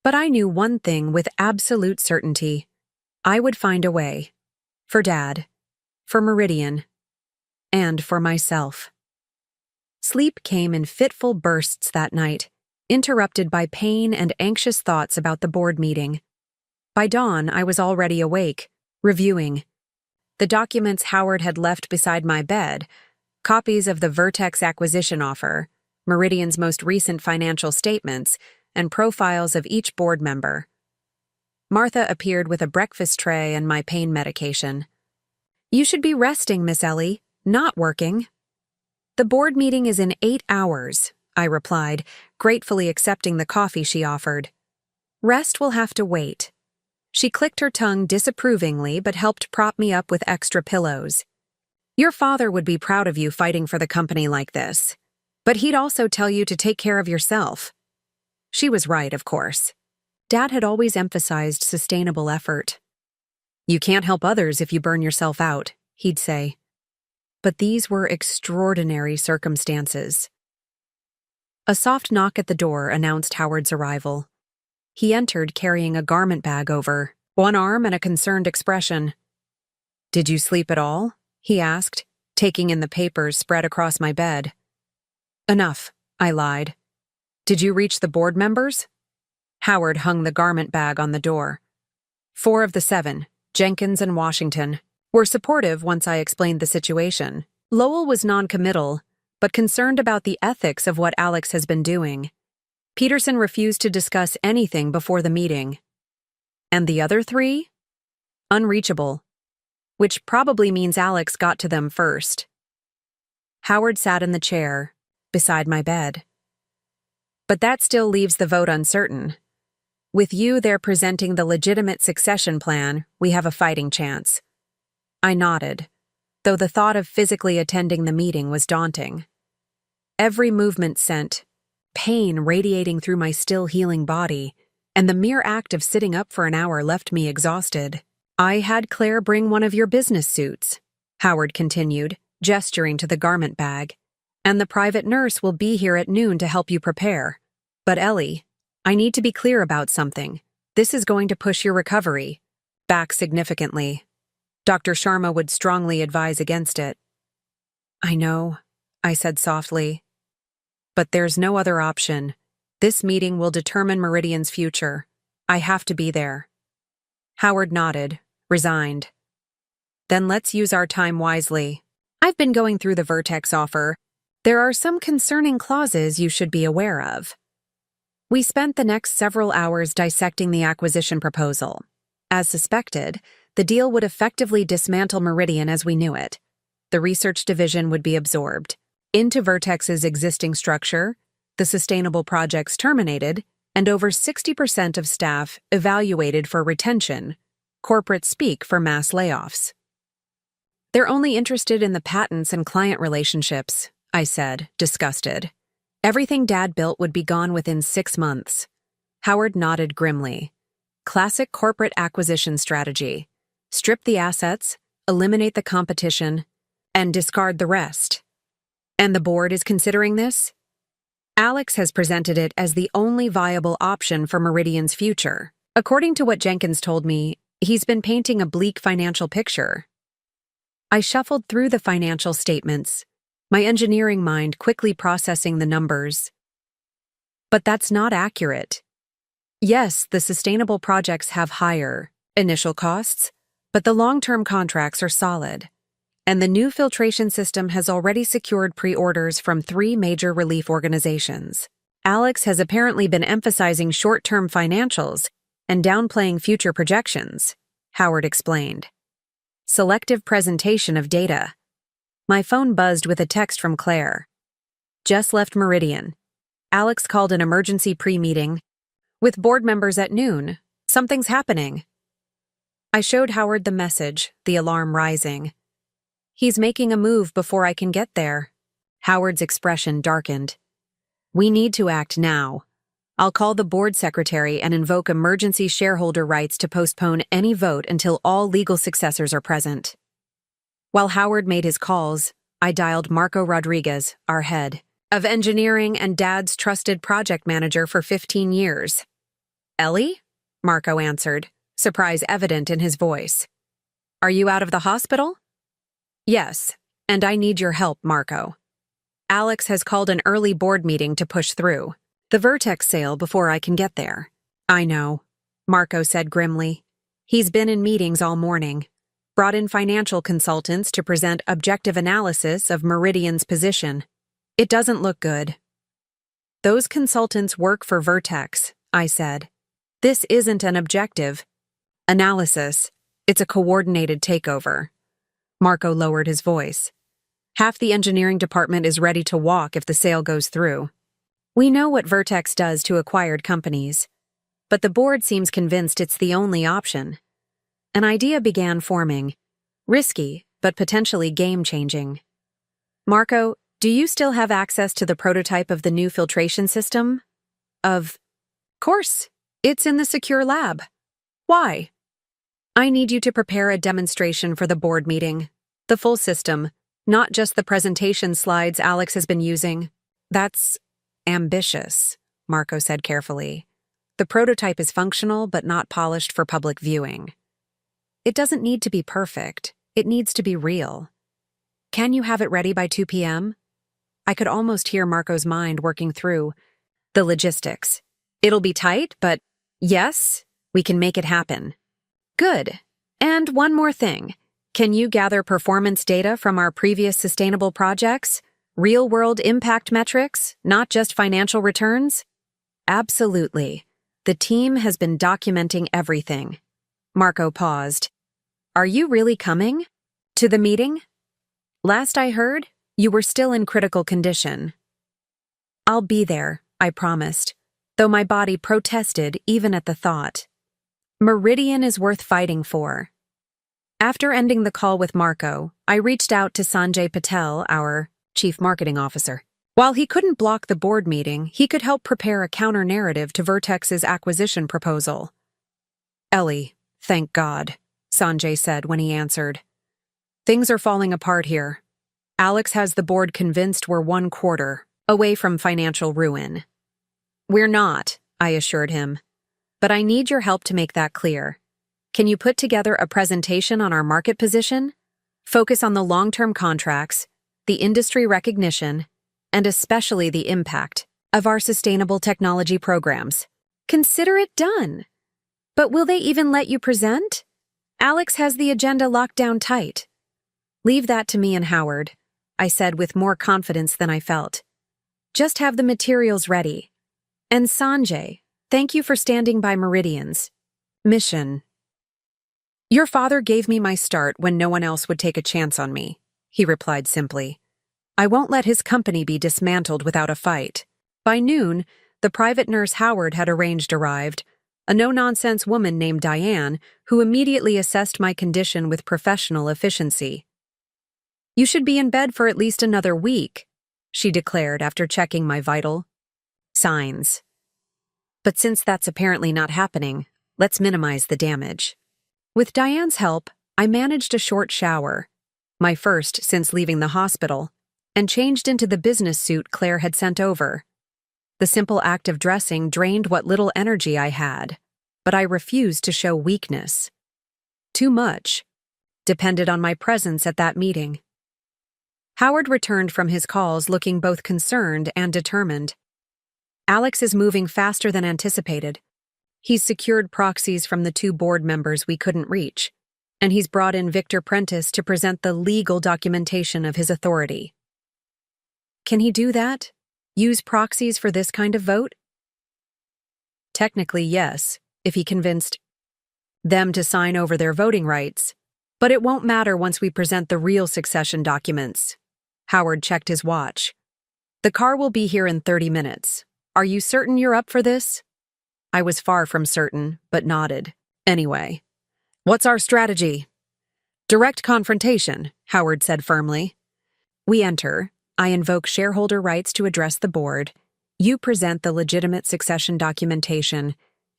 But I knew one thing with absolute certainty. I would find a way. For Dad, for Meridian, and for myself. Sleep came in fitful bursts that night, interrupted by pain and anxious thoughts about the board meeting. By dawn, I was already awake, reviewing. The documents Howard had left beside my bed, copies of the Vertex acquisition offer, Meridian's most recent financial statements, and profiles of each board member. Martha appeared with a breakfast tray and my pain medication. "You should be resting, Miss Ellie, not working." "The board meeting is in 8 hours, I replied, gratefully accepting the coffee she offered. "Rest will have to wait." She clicked her tongue disapprovingly but helped prop me up with extra pillows. "Your father would be proud of you fighting for the company like this, but he'd also tell you to take care of yourself." She was right, of course. Dad had always emphasized sustainable effort. "You can't help others if you burn yourself out," he'd say. But these were extraordinary circumstances. A soft knock at the door announced Howard's arrival. He entered carrying a garment bag over one arm and a concerned expression. "Did you sleep at all?" he asked, taking in the papers spread across my bed. "Enough," I lied. "Did you reach the board members?" Howard hung the garment bag on the door. 4 of the 7, Jenkins and Washington, were supportive once I explained the situation. Lowell was non-committal, but concerned about the ethics of what Alex has been doing. Peterson refused to discuss anything before the meeting. And the other three? Unreachable. Which probably means Alex got to them first. Howard sat in the chair, beside my bed. But that still leaves the vote uncertain. With you there presenting the legitimate succession plan, we have a fighting chance. I nodded, though the thought of physically attending the meeting was daunting. Every movement sent pain radiating through my still healing body, and the mere act of sitting up for an hour left me exhausted. I had Claire bring one of your business suits, Howard continued, gesturing to the garment bag, and the private nurse will be here at noon to help you prepare. But Ellie, I need to be clear about something. This is going to push your recovery back significantly. Dr. Sharma would strongly advise against it. I know, I said softly. But there's no other option. This meeting will determine Meridian's future. I have to be there. Howard nodded, resigned. Then let's use our time wisely. I've been going through the Vertex offer. There are some concerning clauses you should be aware of. We spent the next several hours dissecting the acquisition proposal. As suspected, the deal would effectively dismantle Meridian as we knew it. The research division would be absorbed into Vertex's existing structure, the sustainable projects terminated, and over 60% of staff evaluated for retention, corporate speak for mass layoffs. They're only interested in the patents and client relationships, I said, disgusted. Everything Dad built would be gone within 6 months. Howard nodded grimly. Classic corporate acquisition strategy. Strip the assets, eliminate the competition, and discard the rest. And the board is considering this? Alex has presented it as the only viable option for Meridian's future. According to what Jenkins told me, he's been painting a bleak financial picture. I shuffled through the financial statements, my engineering mind quickly processing the numbers. But that's not accurate. Yes, the sustainable projects have higher initial costs, but the long-term contracts are solid. And the new filtration system has already secured pre-orders from 3 major relief organizations. Alex has apparently been emphasizing short-term financials and downplaying future projections, Howard explained. Selective presentation of data. My phone buzzed with a text from Claire. Just left Meridian. Alex called an emergency pre-meeting with board members at noon. Something's happening. I showed Howard the message, the alarm rising. He's making a move before I can get there. Howard's expression darkened. We need to act now. I'll call the board secretary and invoke emergency shareholder rights to postpone any vote until all legal successors are present. While Howard made his calls, I dialed Marco Rodriguez, our head of engineering and Dad's trusted project manager for 15 years. Ellie? Marco answered, surprise evident in his voice. Are you out of the hospital? Yes, and I need your help, Marco. Alex has called an early board meeting to push through the Vertex sale before I can get there. I know, Marco said grimly. He's been in meetings all morning. Brought in financial consultants to present objective analysis of Meridian's position. It doesn't look good. Those consultants work for Vertex, I said. This isn't an objective analysis. It's a coordinated takeover. Marco lowered his voice. Half the engineering department is ready to walk if the sale goes through. We know what Vertex does to acquired companies, but the board seems convinced it's the only option. An idea began forming. Risky, but potentially game-changing. Marco, do you still have access to the prototype of the new filtration system? Of course. It's in the secure lab. Why? I need you to prepare a demonstration for the board meeting. The full system, not just the presentation slides Alex has been using. That's ambitious, Marco said carefully. The prototype is functional but not polished for public viewing. It doesn't need to be perfect. It needs to be real. Can you have it ready by 2 p.m.? I could almost hear Marco's mind working through the logistics. It'll be tight, but yes, we can make it happen. Good. And one more thing. Can you gather performance data from our previous sustainable projects? Real-world impact metrics, not just financial returns? Absolutely. The team has been documenting everything. Marco paused. Are you really coming? To the meeting? Last I heard, you were still in critical condition. I'll be there, I promised, though my body protested even at the thought. Meridian is worth fighting for. After ending the call with Marco, I reached out to Sanjay Patel, our chief marketing officer. While he couldn't block the board meeting, he could help prepare a counter-narrative to Vertex's acquisition proposal. Ellie, thank God, Sanjay said when he answered. Things are falling apart here. Alex has the board convinced we're 1/4 away from financial ruin. We're not, I assured him. But I need your help to make that clear. Can you put together a presentation on our market position? Focus on the long-term contracts, the industry recognition, and especially the impact of our sustainable technology programs. Consider it done. But will they even let you present? Alex has the agenda locked down tight. Leave that to me and Howard, I said with more confidence than I felt. Just have the materials ready. And Sanjay, thank you for standing by Meridian's mission. Your father gave me my start when no one else would take a chance on me, he replied simply. I won't let his company be dismantled without a fight. By noon, the private nurse Howard had arranged arrived, a no-nonsense woman named Diane, who immediately assessed my condition with professional efficiency. You should be in bed for at least another week, she declared after checking my vital signs. But since that's apparently not happening, let's minimize the damage. With Diane's help, I managed a short shower, my first since leaving the hospital, and changed into the business suit Claire had sent over. The simple act of dressing drained what little energy I had, but I refused to show weakness. Too much depended on my presence at that meeting. Howard returned from his calls looking both concerned and determined. Alex is moving faster than anticipated. He's secured proxies from the 2 board members we couldn't reach, and he's brought in Victor Prentice to present the legal documentation of his authority. Can he do that? Use proxies for this kind of vote? Technically, yes, if he convinced them to sign over their voting rights, but it won't matter once we present the real succession documents. Howard checked his watch. The car will be here in 30 minutes. Are you certain you're up for this? I was far from certain, but nodded. Anyway, what's our strategy? Direct confrontation, Howard said firmly. We enter. I invoke shareholder rights to address the board. You present the legitimate succession documentation,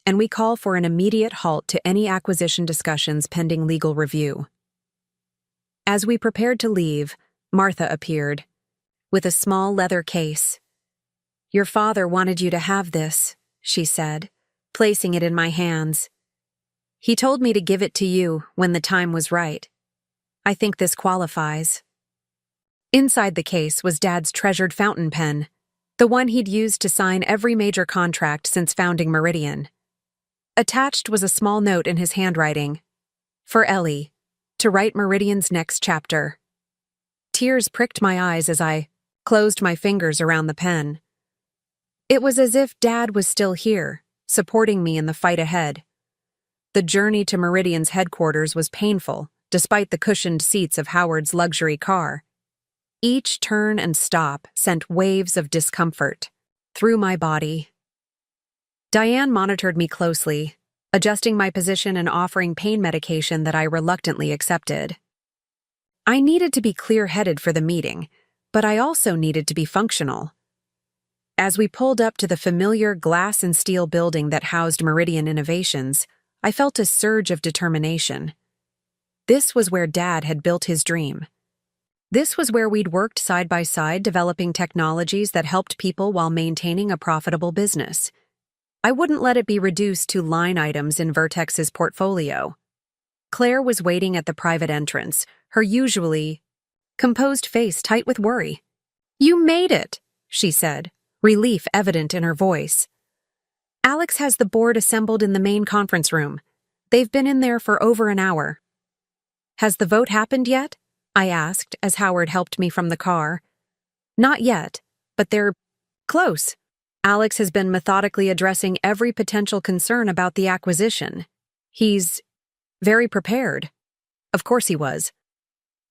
and we call for an immediate halt to any acquisition discussions pending legal review. As we prepared to leave, Martha appeared, with a small leather case. Your father wanted you to have this, she said, placing it in my hands. He told me to give it to you when the time was right. I think this qualifies. Inside the case was Dad's treasured fountain pen, the one he'd used to sign every major contract since founding Meridian. Attached was a small note in his handwriting. For Ellie, to write Meridian's next chapter. Tears pricked my eyes as I closed my fingers around the pen. It was as if Dad was still here, supporting me in the fight ahead. The journey to Meridian's headquarters was painful, despite the cushioned seats of Howard's luxury car. Each turn and stop sent waves of discomfort through my body. Diane monitored me closely, adjusting my position and offering pain medication that I reluctantly accepted. I needed to be clear-headed for the meeting, but I also needed to be functional. As we pulled up to the familiar glass and steel building that housed Meridian Innovations, I felt a surge of determination. This was where Dad had built his dream. This was where we'd worked side by side developing technologies that helped people while maintaining a profitable business. I wouldn't let it be reduced to line items in Vertex's portfolio. Claire was waiting at the private entrance, her usually composed face tight with worry. You made it, she said, relief evident in her voice. Alex has the board assembled in the main conference room. They've been in there for over an hour. Has the vote happened yet? I asked as Howard helped me from the car. Not yet, but they're close. Alex has been methodically addressing every potential concern about the acquisition. He's very prepared. Of course he was.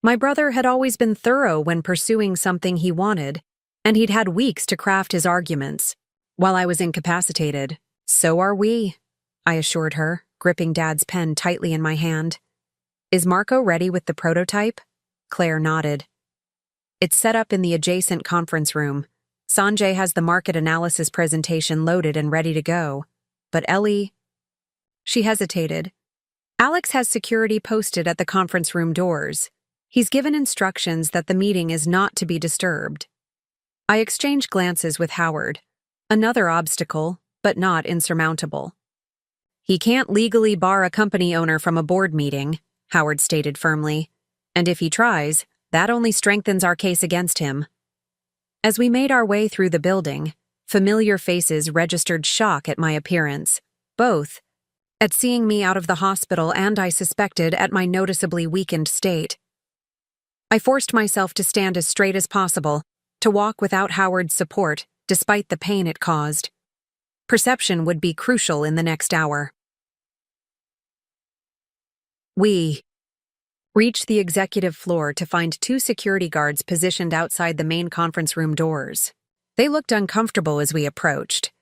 My brother had always been thorough when pursuing something he wanted, and he'd had weeks to craft his arguments. While I was incapacitated, so are we, I assured her, gripping Dad's pen tightly in my hand. Is Marco ready with the prototype? Claire nodded. It's set up in the adjacent conference room. Sanjay has the market analysis presentation loaded and ready to go. But Ellie... She hesitated. Alex has security posted at the conference room doors. He's given instructions that the meeting is not to be disturbed. I exchanged glances with Howard. Another obstacle, but not insurmountable. He can't legally bar a company owner from a board meeting, Howard stated firmly. And if he tries, that only strengthens our case against him. As we made our way through the building, familiar faces registered shock at my appearance, both at seeing me out of the hospital and, I suspected, at my noticeably weakened state. I forced myself to stand as straight as possible, to walk without Howard's support, despite the pain it caused. Perception would be crucial in the next hour. We reached the executive floor to find 2 security guards positioned outside the main conference room doors. They looked uncomfortable as we approached.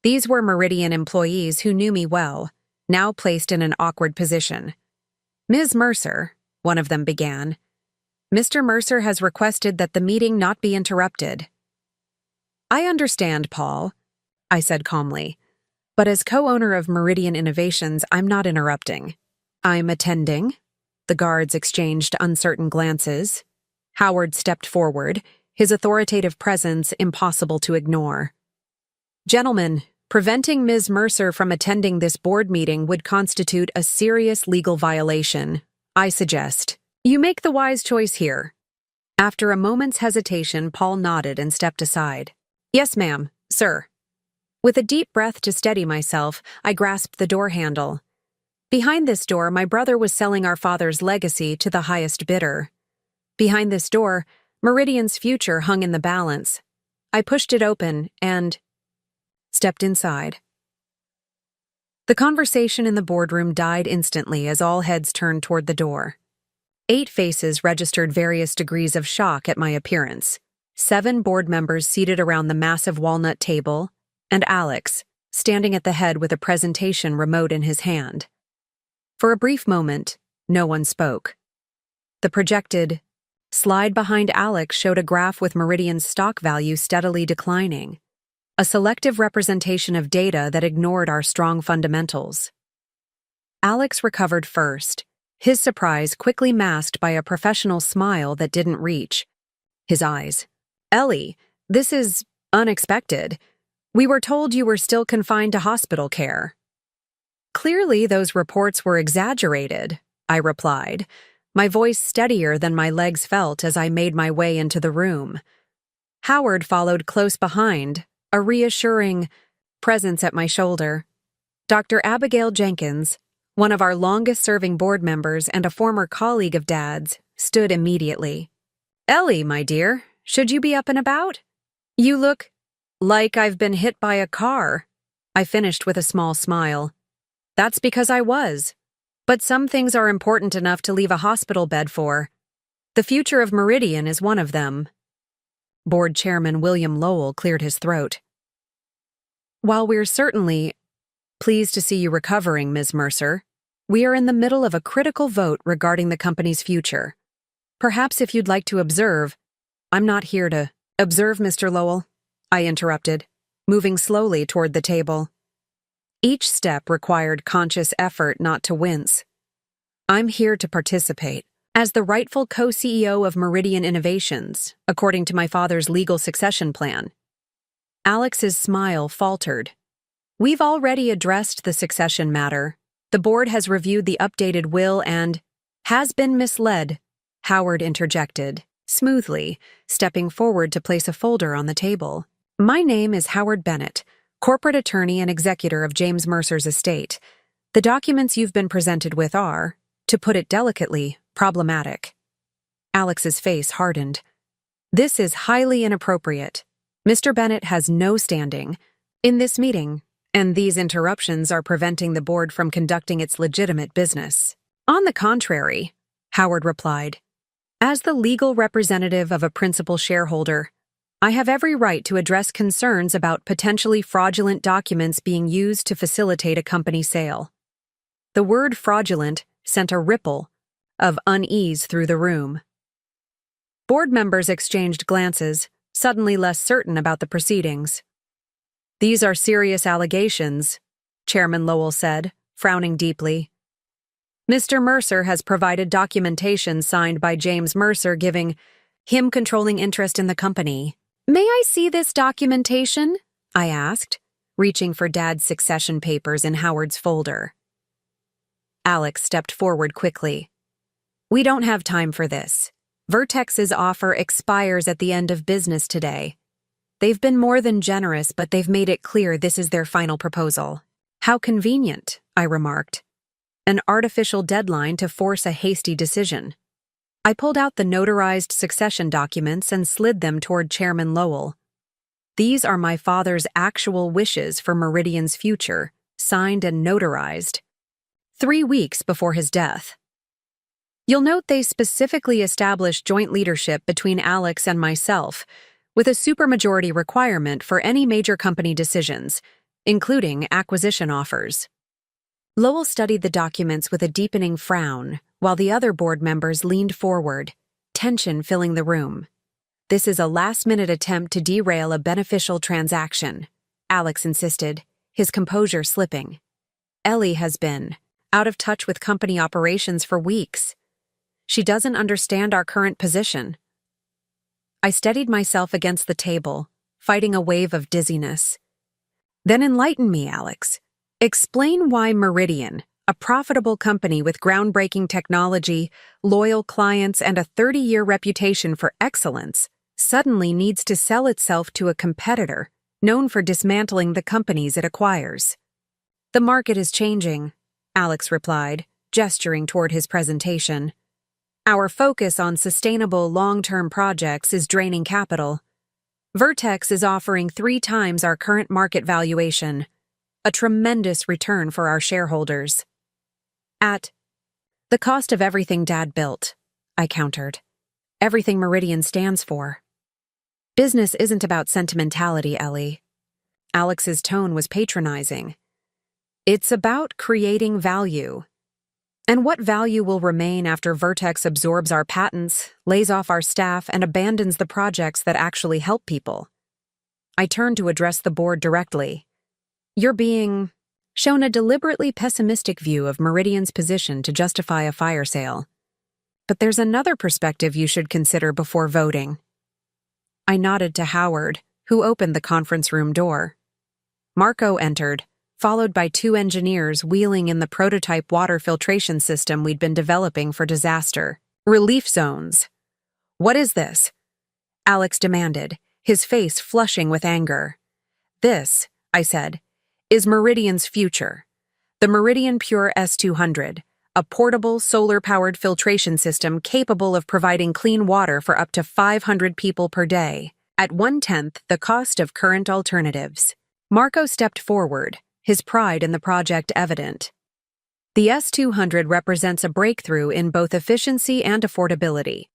These were Meridian employees who knew me well, now placed in an awkward position. Ms. Mercer, one of them began. Mr. Mercer has requested that the meeting not be interrupted. I understand, Paul, I said calmly, but as co-owner of Meridian Innovations, I'm not interrupting. I'm attending. The guards exchanged uncertain glances. Howard stepped forward, his authoritative presence impossible to ignore. Gentlemen, preventing Ms. Mercer from attending this board meeting would constitute a serious legal violation. I suggest you make the wise choice here. After a moment's hesitation, Paul nodded and stepped aside. Yes, ma'am, sir. With a deep breath to steady myself, I grasped the door handle. Behind this door, my brother was selling our father's legacy to the highest bidder. Behind this door, Meridian's future hung in the balance. I pushed it open and stepped inside. The conversation in the boardroom died instantly as all heads turned toward the door. 8 faces registered various degrees of shock at my appearance. 7 board members seated around the massive walnut table, and Alex, standing at the head with a presentation remote in his hand. For a brief moment, no one spoke. The projected slide behind Alex showed a graph with Meridian's stock value steadily declining, a selective representation of data that ignored our strong fundamentals. Alex recovered first, his surprise quickly masked by a professional smile that didn't reach his eyes. Ellie, this is unexpected. We were told you were still confined to hospital care. Clearly, those reports were exaggerated, I replied, my voice steadier than my legs felt as I made my way into the room. Howard followed close behind, a reassuring presence at my shoulder. Dr. Abigail Jenkins, one of our longest-serving board members and a former colleague of Dad's, stood immediately. Ellie, my dear, should you be up and about? You look like I've been hit by a car. I finished with a small smile. That's because I was. But some things are important enough to leave a hospital bed for. The future of Meridian is one of them. Board Chairman William Lowell cleared his throat. While we're certainly pleased to see you recovering, Ms. Mercer, we are in the middle of a critical vote regarding the company's future. Perhaps if you'd like to observe, I'm not here to observe, Mr. Lowell, I interrupted, moving slowly toward the table. Each step required conscious effort not to wince. I'm here to participate. As the rightful co-CEO of Meridian Innovations, according to my father's legal succession plan. Alex's smile faltered. We've already addressed the succession matter. The board has reviewed the updated will and has been misled, Howard interjected, smoothly, stepping forward to place a folder on the table. My name is Howard Bennett, corporate attorney and executor of James Mercer's estate. The documents you've been presented with are, to put it delicately, problematic. Alex's face hardened. This is highly inappropriate. Mr. Bennett has no standing in this meeting, and these interruptions are preventing the board from conducting its legitimate business. On the contrary, Howard replied, as the legal representative of a principal shareholder, I have every right to address concerns about potentially fraudulent documents being used to facilitate a company sale. The word fraudulent sent a ripple of unease through the room. Board members exchanged glances, suddenly less certain about the proceedings. These are serious allegations, Chairman Lowell said, frowning deeply. Mr. Mercer has provided documentation signed by James Mercer giving him controlling interest in the company. May I see this documentation? I asked, reaching for Dad's succession papers in Howard's folder. Alex stepped forward quickly. We don't have time for this. Vertex's offer expires at the end of business today. They've been more than generous, but they've made it clear this is their final proposal. How convenient, I remarked. An artificial deadline to force a hasty decision. I pulled out the notarized succession documents and slid them toward Chairman Lowell. These are my father's actual wishes for Meridian's future, signed and notarized 3 weeks before his death. You'll note they specifically established joint leadership between Alex and myself, with a supermajority requirement for any major company decisions, including acquisition offers. Lowell studied the documents with a deepening frown, while the other board members leaned forward, tension filling the room. This is a last-minute attempt to derail a beneficial transaction, Alex insisted, his composure slipping. Ellie has been out of touch with company operations for weeks. She doesn't understand our current position. I steadied myself against the table, fighting a wave of dizziness. Then enlighten me, Alex. Explain why Meridian, a profitable company with groundbreaking technology, loyal clients, and a 30-year reputation for excellence, suddenly needs to sell itself to a competitor known for dismantling the companies it acquires. The market is changing, Alex replied, gesturing toward his presentation. Our focus on sustainable long-term projects is draining capital. Vertex is offering 3 times our current market valuation, a tremendous return for our shareholders. At the cost of everything Dad built, I countered. Everything Meridian stands for. Business isn't about sentimentality, Ellie. Alex's tone was patronizing. It's about creating value. And what value will remain after Vertex absorbs our patents, lays off our staff, and abandons the projects that actually help people? I turned to address the board directly. You're being shown a deliberately pessimistic view of Meridian's position to justify a fire sale. But there's another perspective you should consider before voting. I nodded to Howard, who opened the conference room door. Marco entered, followed by 2 engineers wheeling in the prototype water filtration system we'd been developing for disaster. Relief zones. What is this? Alex demanded, his face flushing with anger. This, I said, is Meridian's future. The Meridian Pure S200, a portable, solar-powered filtration system capable of providing clean water for up to 500 people per day, at 1/10 the cost of current alternatives. Marco stepped forward, his pride in the project evident. The S200 represents a breakthrough in both efficiency and affordability.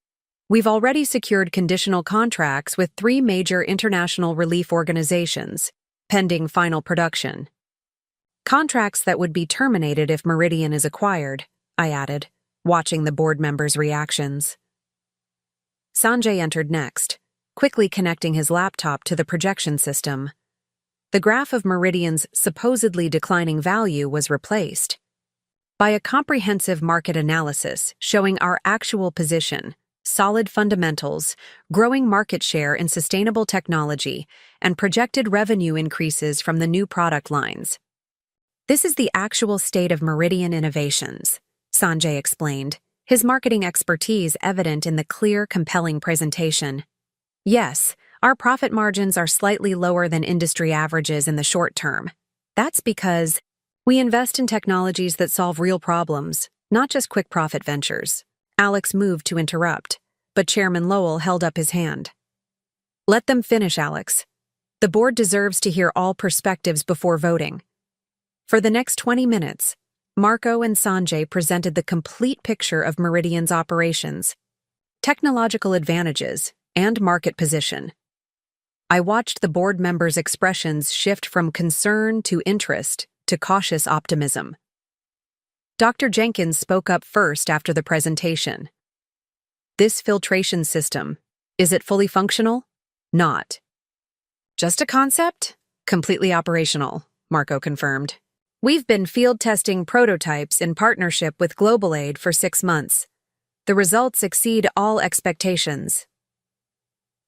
We've already secured conditional contracts with 3 major international relief organizations, pending final production. Contracts that would be terminated if Meridian is acquired, I added, watching the board members' reactions. Sanjay entered next, quickly connecting his laptop to the projection system. The graph of Meridian's supposedly declining value was replaced by a comprehensive market analysis showing our actual position, solid fundamentals, growing market share in sustainable technology, and projected revenue increases from the new product lines. This is the actual state of Meridian Innovations, Sanjay explained, his marketing expertise evident in the clear, compelling presentation. Yes, our profit margins are slightly lower than industry averages in the short term. That's because we invest in technologies that solve real problems, not just quick profit ventures. Alex moved to interrupt, but Chairman Lowell held up his hand. Let them finish, Alex. The board deserves to hear all perspectives before voting. For the next 20 minutes, Marco and Sanjay presented the complete picture of Meridian's operations, technological advantages, and market position. I watched the board members' expressions shift from concern to interest to cautious optimism. Dr. Jenkins spoke up first after the presentation. This filtration system, is it fully functional? Not. Just a concept? Completely operational, Marco confirmed. We've been field testing prototypes in partnership with Global Aid for 6 months. The results exceed all expectations.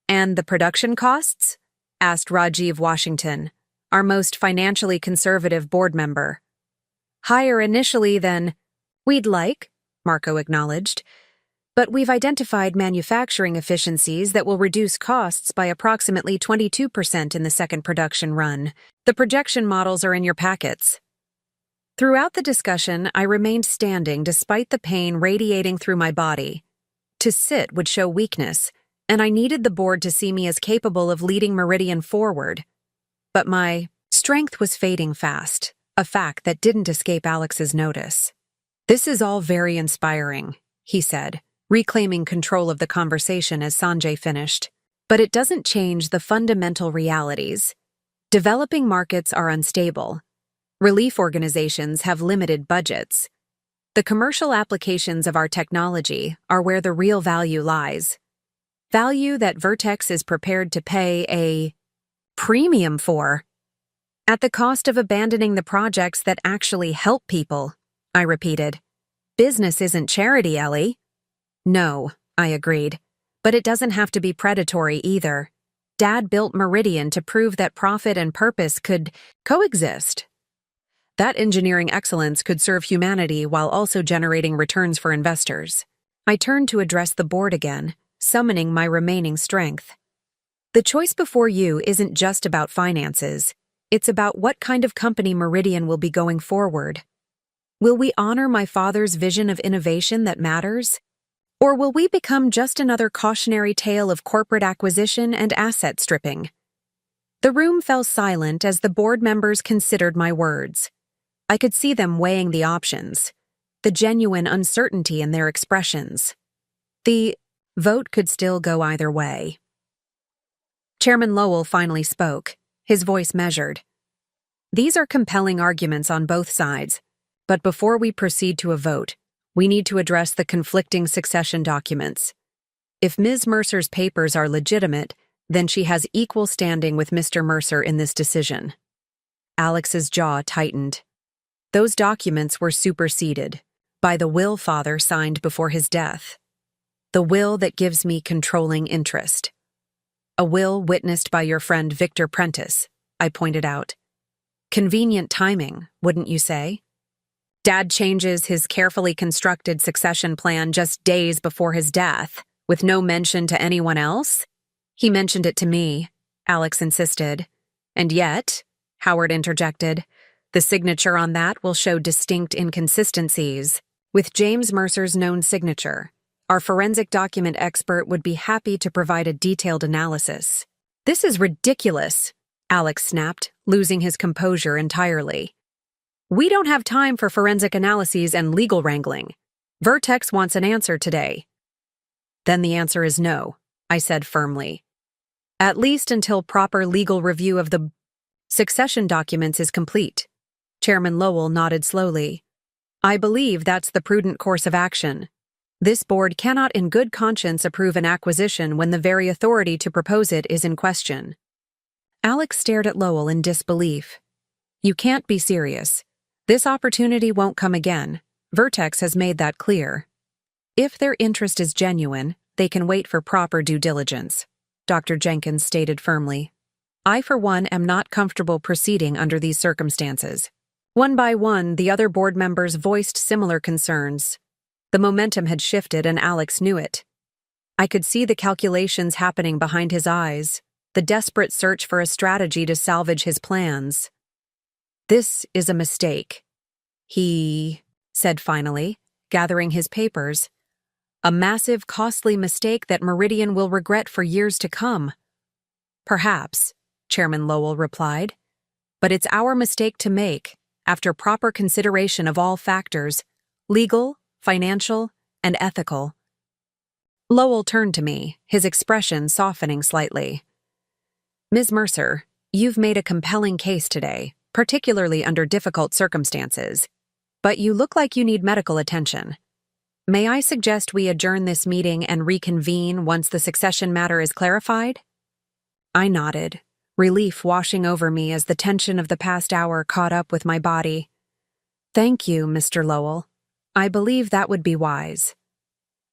And the production costs? Asked Rajiv Washington, our most financially conservative board member. Higher initially than we'd like, Marco acknowledged, but we've identified manufacturing efficiencies that will reduce costs by approximately 22% in the second production run. The projection models are in your packets. Throughout the discussion, I remained standing despite the pain radiating through my body. To sit would show weakness, and I needed the board to see me as capable of leading Meridian forward. But my strength was fading fast, a fact that didn't escape Alex's notice. This is all very inspiring, he said, reclaiming control of the conversation as Sanjay finished. But it doesn't change the fundamental realities. Developing markets are unstable. Relief organizations have limited budgets. The commercial applications of our technology are where the real value lies. Value that Vertex is prepared to pay a premium for. At the cost of abandoning the projects that actually help people, I repeated. Business isn't charity, Ellie. No, I agreed. But it doesn't have to be predatory either. Dad built Meridian to prove that profit and purpose could coexist. That engineering excellence could serve humanity while also generating returns for investors. I turned to address the board again, summoning my remaining strength. The choice before you isn't just about finances. It's about what kind of company Meridian will be going forward. Will we honor my father's vision of innovation that matters? Or will we become just another cautionary tale of corporate acquisition and asset stripping? The room fell silent as the board members considered my words. I could see them weighing the options, the genuine uncertainty in their expressions. The vote could still go either way. Chairman Lowell finally spoke, his voice measured. These are compelling arguments on both sides, but before we proceed to a vote, we need to address the conflicting succession documents. If Ms. Mercer's papers are legitimate, then she has equal standing with Mr. Mercer in this decision. Alex's jaw tightened. Those documents were superseded by the will father signed before his death. The will that gives me controlling interest. A will witnessed by your friend Victor Prentice, I pointed out. Convenient timing, wouldn't you say? Dad changes his carefully constructed succession plan just days before his death, with no mention to anyone else? He mentioned it to me, Alex insisted. And yet, Howard interjected, the signature on that will show distinct inconsistencies. With James Mercer's known signature, our forensic document expert would be happy to provide a detailed analysis. This is ridiculous, Alex snapped, losing his composure entirely. We don't have time for forensic analyses and legal wrangling. Vertex wants an answer today. Then the answer is no, I said firmly. At least until proper legal review of the succession documents is complete. Chairman Lowell nodded slowly. I believe that's the prudent course of action. This board cannot in good conscience approve an acquisition when the very authority to propose it is in question. Alex stared at Lowell in disbelief. You can't be serious. This opportunity won't come again. Vertex has made that clear. If their interest is genuine, they can wait for proper due diligence, Dr. Jenkins stated firmly. I, for one, am not comfortable proceeding under these circumstances. One by one, the other board members voiced similar concerns. The momentum had shifted and Alex knew it. I could see the calculations happening behind his eyes, the desperate search for a strategy to salvage his plans. This is a mistake, he said finally, gathering his papers. A massive, costly mistake that Meridian will regret for years to come. Perhaps, Chairman Lowell replied. But it's our mistake to make, after proper consideration of all factors, legal, financial, and ethical. Lowell turned to me, his expression softening slightly. Ms. Mercer, you've made a compelling case today, particularly under difficult circumstances. But you look like you need medical attention. May I suggest we adjourn this meeting and reconvene once the succession matter is clarified? I nodded, relief washing over me as the tension of the past hour caught up with my body. Thank you, Mr. Lowell. I believe that would be wise.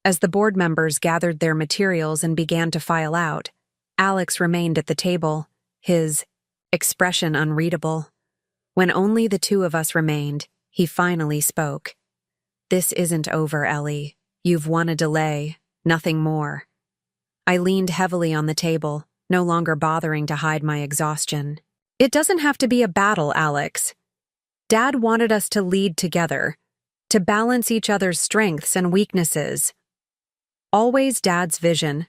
As the board members gathered their materials and began to file out, Alex remained at the table, his expression unreadable. When only the two of us remained, he finally spoke. This isn't over, Ellie. You've won a delay, nothing more. I leaned heavily on the table, no longer bothering to hide my exhaustion. It doesn't have to be a battle, Alex. Dad wanted us to lead together, to balance each other's strengths and weaknesses. Always Dad's vision,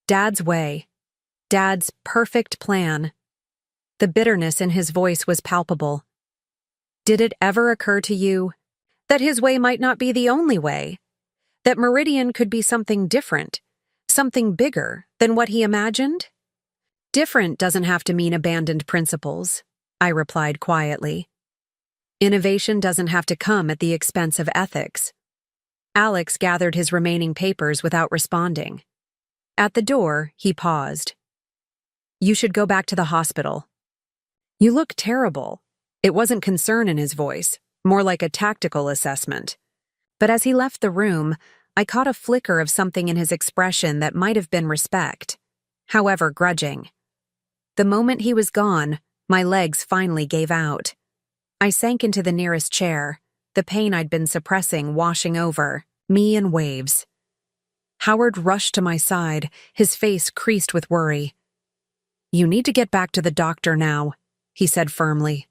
Dad's way, Dad's perfect plan. The bitterness in his voice was palpable. Did it ever occur to you that his way might not be the only way? That Meridian could be something different, something bigger than what he imagined? Different doesn't have to mean abandoned principles, I replied quietly. Innovation doesn't have to come at the expense of ethics. Alex gathered his remaining papers without responding. At the door, he paused. You should go back to the hospital. You look terrible. It wasn't concern in his voice, more like a tactical assessment. But as he left the room, I caught a flicker of something in his expression that might have been respect, however grudging. The moment he was gone, my legs finally gave out. I sank into the nearest chair, the pain I'd been suppressing washing over, me in waves. Howard rushed to my side, his face creased with worry. You need to get back to the doctor now, he said firmly.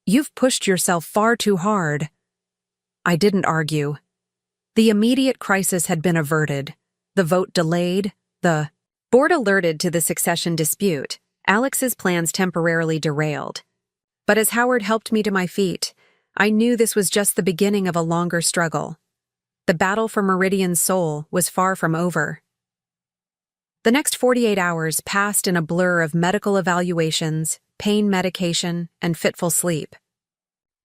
You've pushed yourself far too hard. I didn't argue. The immediate crisis had been averted, the vote delayed, the board alerted to the succession dispute. Alex's plans temporarily derailed. But as Howard helped me to my feet, I knew this was just the beginning of a longer struggle. The battle for Meridian's soul was far from over. The next 48 hours passed in a blur of medical evaluations, pain medication, and fitful sleep.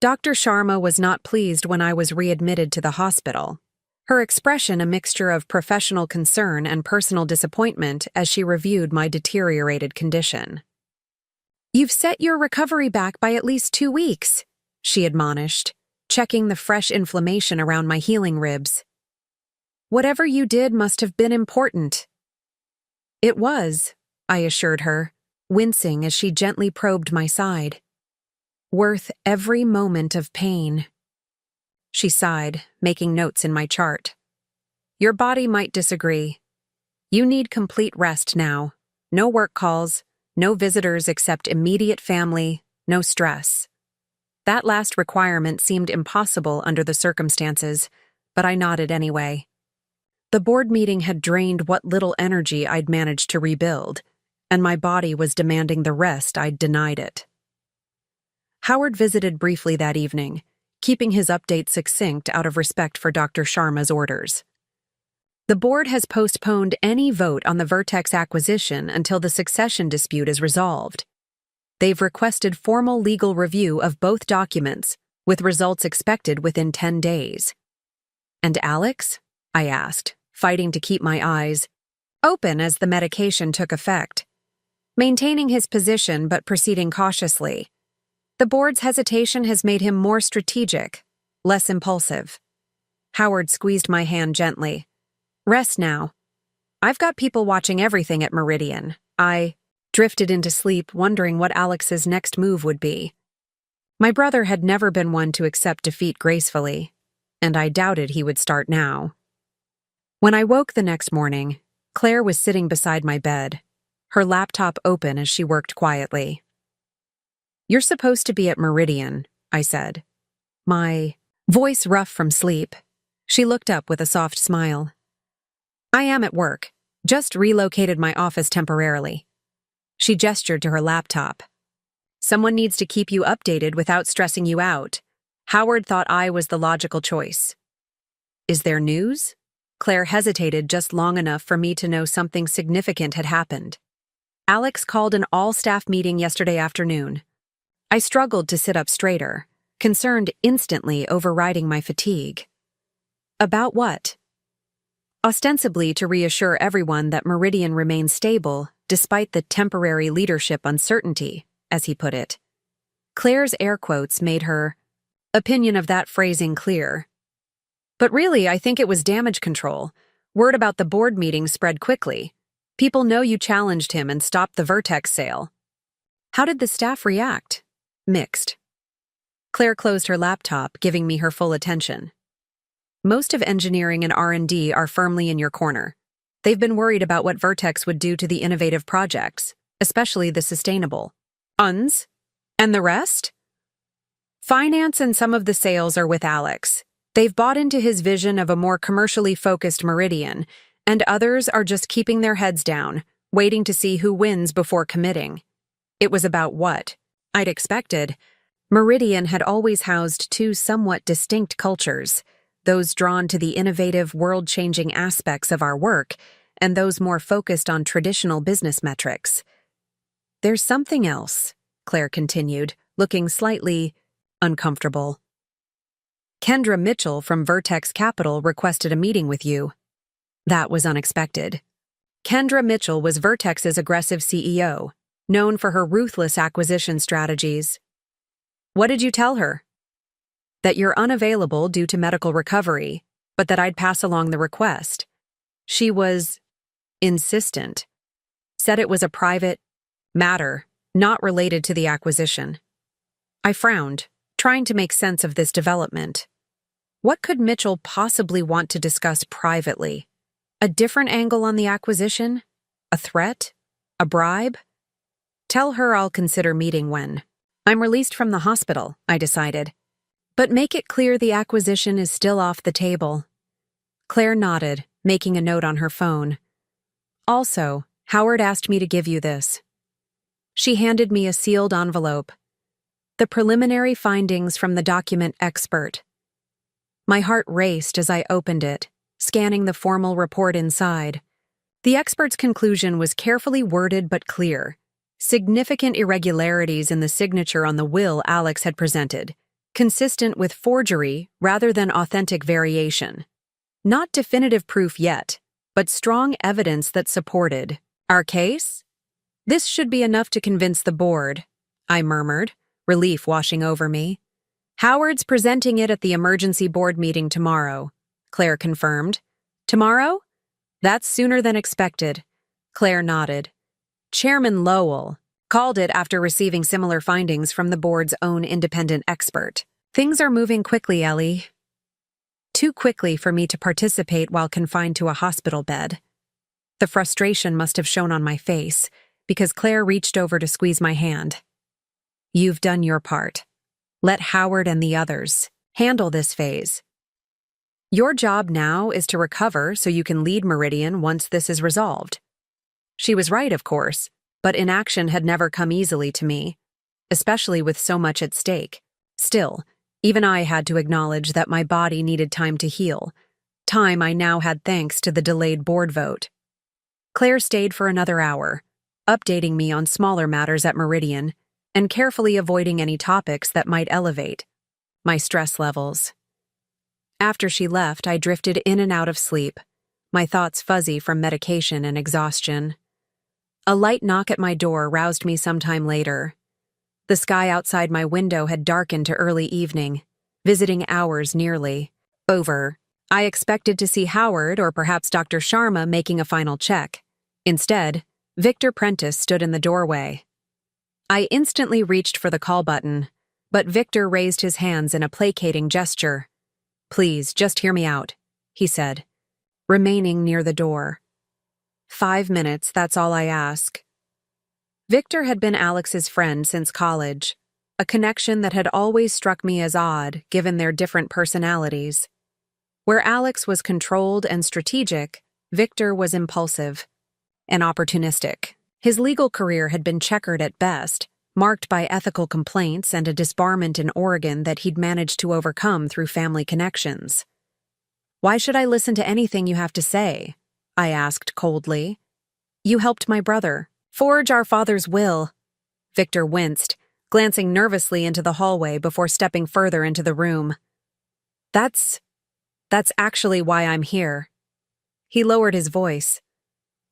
Dr. Sharma was not pleased when I was readmitted to the hospital, her expression a mixture of professional concern and personal disappointment as she reviewed my deteriorated condition. You've set your recovery back by at least 2 weeks, she admonished, checking the fresh inflammation around my healing ribs. Whatever you did must have been important. It was, I assured her, wincing as she gently probed my side. Worth every moment of pain. She sighed, making notes in my chart. Your body might disagree. You need complete rest now. No work calls, no visitors except immediate family, no stress. That last requirement seemed impossible under the circumstances, but I nodded anyway. The board meeting had drained what little energy I'd managed to rebuild, and my body was demanding the rest I'd denied it. Howard visited briefly that evening, keeping his update succinct out of respect for Dr. Sharma's orders. The board has postponed any vote on the Vertex acquisition until the succession dispute is resolved. They've requested formal legal review of both documents, with results expected within 10 days. And Alex? I asked, fighting to keep my eyes open as the medication took effect. Maintaining his position but proceeding cautiously. The board's hesitation has made him more strategic, less impulsive. Howard squeezed my hand gently. Rest now. I've got people watching everything at Meridian. I drifted into sleep, wondering what Alex's next move would be. My brother had never been one to accept defeat gracefully, and I doubted he would start now. When I woke the next morning, Claire was sitting beside my bed, her laptop open as she worked quietly. You're supposed to be at Meridian, I said. My voice rough from sleep. She looked up with a soft smile. I am at work. Just relocated my office temporarily. She gestured to her laptop. Someone needs to keep you updated without stressing you out. Howard thought I was the logical choice. Is there news? Claire hesitated just long enough for me to know something significant had happened. Alex called an all-staff meeting yesterday afternoon. I struggled to sit up straighter, concerned instantly overriding my fatigue. About what? Ostensibly to reassure everyone that Meridian remains stable despite the temporary leadership uncertainty, as he put it. Claire's air quotes made her opinion of that phrasing clear. But really, I think it was damage control. Word about the board meeting spread quickly. People know you challenged him and stopped the Vertex sale. How did the staff react? Mixed. Claire closed her laptop, giving me her full attention. Most of engineering and R&D are firmly in your corner. They've been worried about what Vertex would do to the innovative projects, especially the sustainable. Uns? And the rest? Finance and some of the sales are with Alex. They've bought into his vision of a more commercially focused Meridian, and others are just keeping their heads down, waiting to see who wins before committing. It was about what I'd expected. Meridian had always housed two somewhat distinct cultures, those drawn to the innovative, world-changing aspects of our work, and those more focused on traditional business metrics. There's something else, Claire continued, looking slightly uncomfortable. Kendra Mitchell from Vertex Capital requested a meeting with you. That was unexpected. Kendra Mitchell was Vertex's aggressive CEO, known for her ruthless acquisition strategies. What did you tell her? That you're unavailable due to medical recovery, but that I'd pass along the request. She was insistent. Said it was a private matter, not related to the acquisition. I frowned, trying to make sense of this development. What could Mitchell possibly want to discuss privately? A different angle on the acquisition? A threat? A bribe? Tell her I'll consider meeting when I'm released from the hospital, I decided. But make it clear the acquisition is still off the table. Claire nodded, making a note on her phone. Also, Howard asked me to give you this. She handed me a sealed envelope. The preliminary findings from the document expert. My heart raced as I opened it, scanning the formal report inside. The expert's conclusion was carefully worded but clear. Significant irregularities in the signature on the will Alex had presented, consistent with forgery rather than authentic variation. Not definitive proof yet, but strong evidence that supported our case? This should be enough to convince the board, I murmured, relief washing over me. Howard's presenting it at the emergency board meeting tomorrow, Claire confirmed. Tomorrow? That's sooner than expected. Claire nodded. Chairman Lowell called it after receiving similar findings from the board's own independent expert. Things are moving quickly, Ellie. Too quickly for me to participate while confined to a hospital bed. The frustration must have shown on my face, because Claire reached over to squeeze my hand. You've done your part. Let Howard and the others handle this phase. Your job now is to recover so you can lead Meridian once this is resolved. She was right, of course, but inaction had never come easily to me, especially with so much at stake. Still, even I had to acknowledge that my body needed time to heal, time I now had thanks to the delayed board vote. Claire stayed for another hour, updating me on smaller matters at Meridian, and carefully avoiding any topics that might elevate my stress levels. After she left, I drifted in and out of sleep, my thoughts fuzzy from medication and exhaustion. A light knock at my door roused me sometime later. The sky outside my window had darkened to early evening, visiting hours nearly over. I expected to see Howard or perhaps Dr. Sharma making a final check. Instead, Victor Prentice stood in the doorway. I instantly reached for the call button, but Victor raised his hands in a placating gesture. Please, just hear me out, he said, remaining near the door. 5 minutes, that's all I ask. Victor had been Alex's friend since college, a connection that had always struck me as odd given their different personalities. Where Alex was controlled and strategic, Victor was impulsive and opportunistic. His legal career had been checkered at best, marked by ethical complaints and a disbarment in Oregon that he'd managed to overcome through family connections. "Why should I listen to anything you have to say?" I asked coldly. "You helped my brother forge our father's will." Victor winced, glancing nervously into the hallway before stepping further into the room. That's actually why I'm here." He lowered his voice.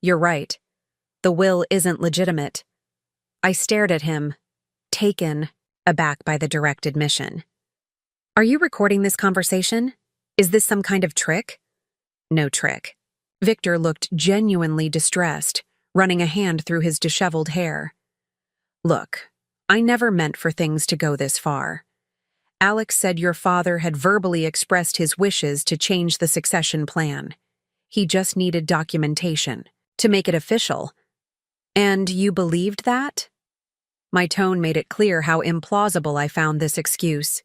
"You're right. The will isn't legitimate." I stared at him, taken aback by the direct admission. "Are you recording this conversation? Is this some kind of trick?" "No trick." Victor looked genuinely distressed, running a hand through his disheveled hair. "Look, I never meant for things to go this far. Alex said your father had verbally expressed his wishes to change the succession plan. He just needed documentation to make it official. And you believed that?" My tone made it clear how implausible I found this excuse.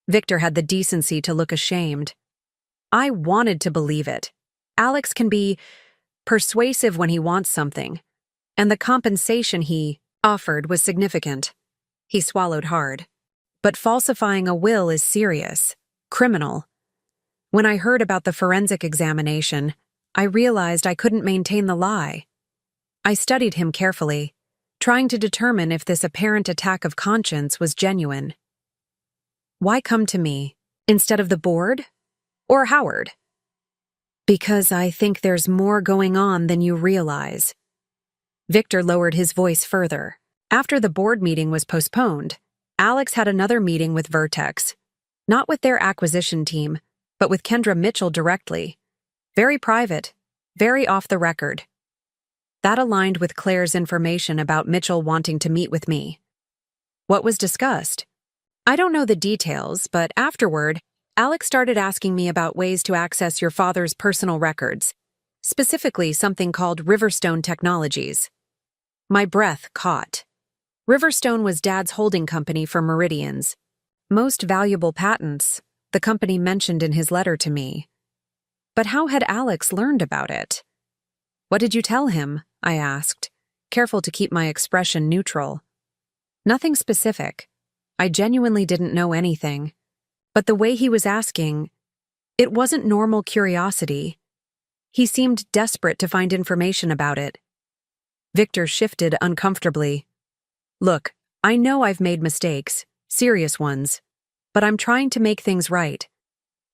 Victor had the decency to look ashamed. I wanted to believe it. Alex can be persuasive when he wants something, and the compensation he offered was significant. He swallowed hard. But falsifying a will is serious, criminal. When I heard about the forensic examination, I realized I couldn't maintain the lie. I studied him carefully, trying to determine if this apparent attack of conscience was genuine. "Why come to me, instead of the board? Or Howard?" "Because I think there's more going on than you realize." Victor lowered his voice further. After the board meeting was postponed, Alex had another meeting with Vertex. Not with their acquisition team, but with Kendra Mitchell directly. Very private, very off the record. That aligned with Claire's information about Mitchell wanting to meet with me. What was discussed? I don't know the details, but afterward, Alex started asking me about ways to access your father's personal records, specifically something called Riverstone Technologies. My breath caught. Riverstone was Dad's holding company for Meridians. Most valuable patents, the company mentioned in his letter to me. But how had Alex learned about it? "What did you tell him?" I asked, careful to keep my expression neutral. Nothing specific. I genuinely didn't know anything. But the way he was asking, it wasn't normal curiosity. He seemed desperate to find information about it. Victor shifted uncomfortably. "Look, I know I've made mistakes, serious ones, but I'm trying to make things right.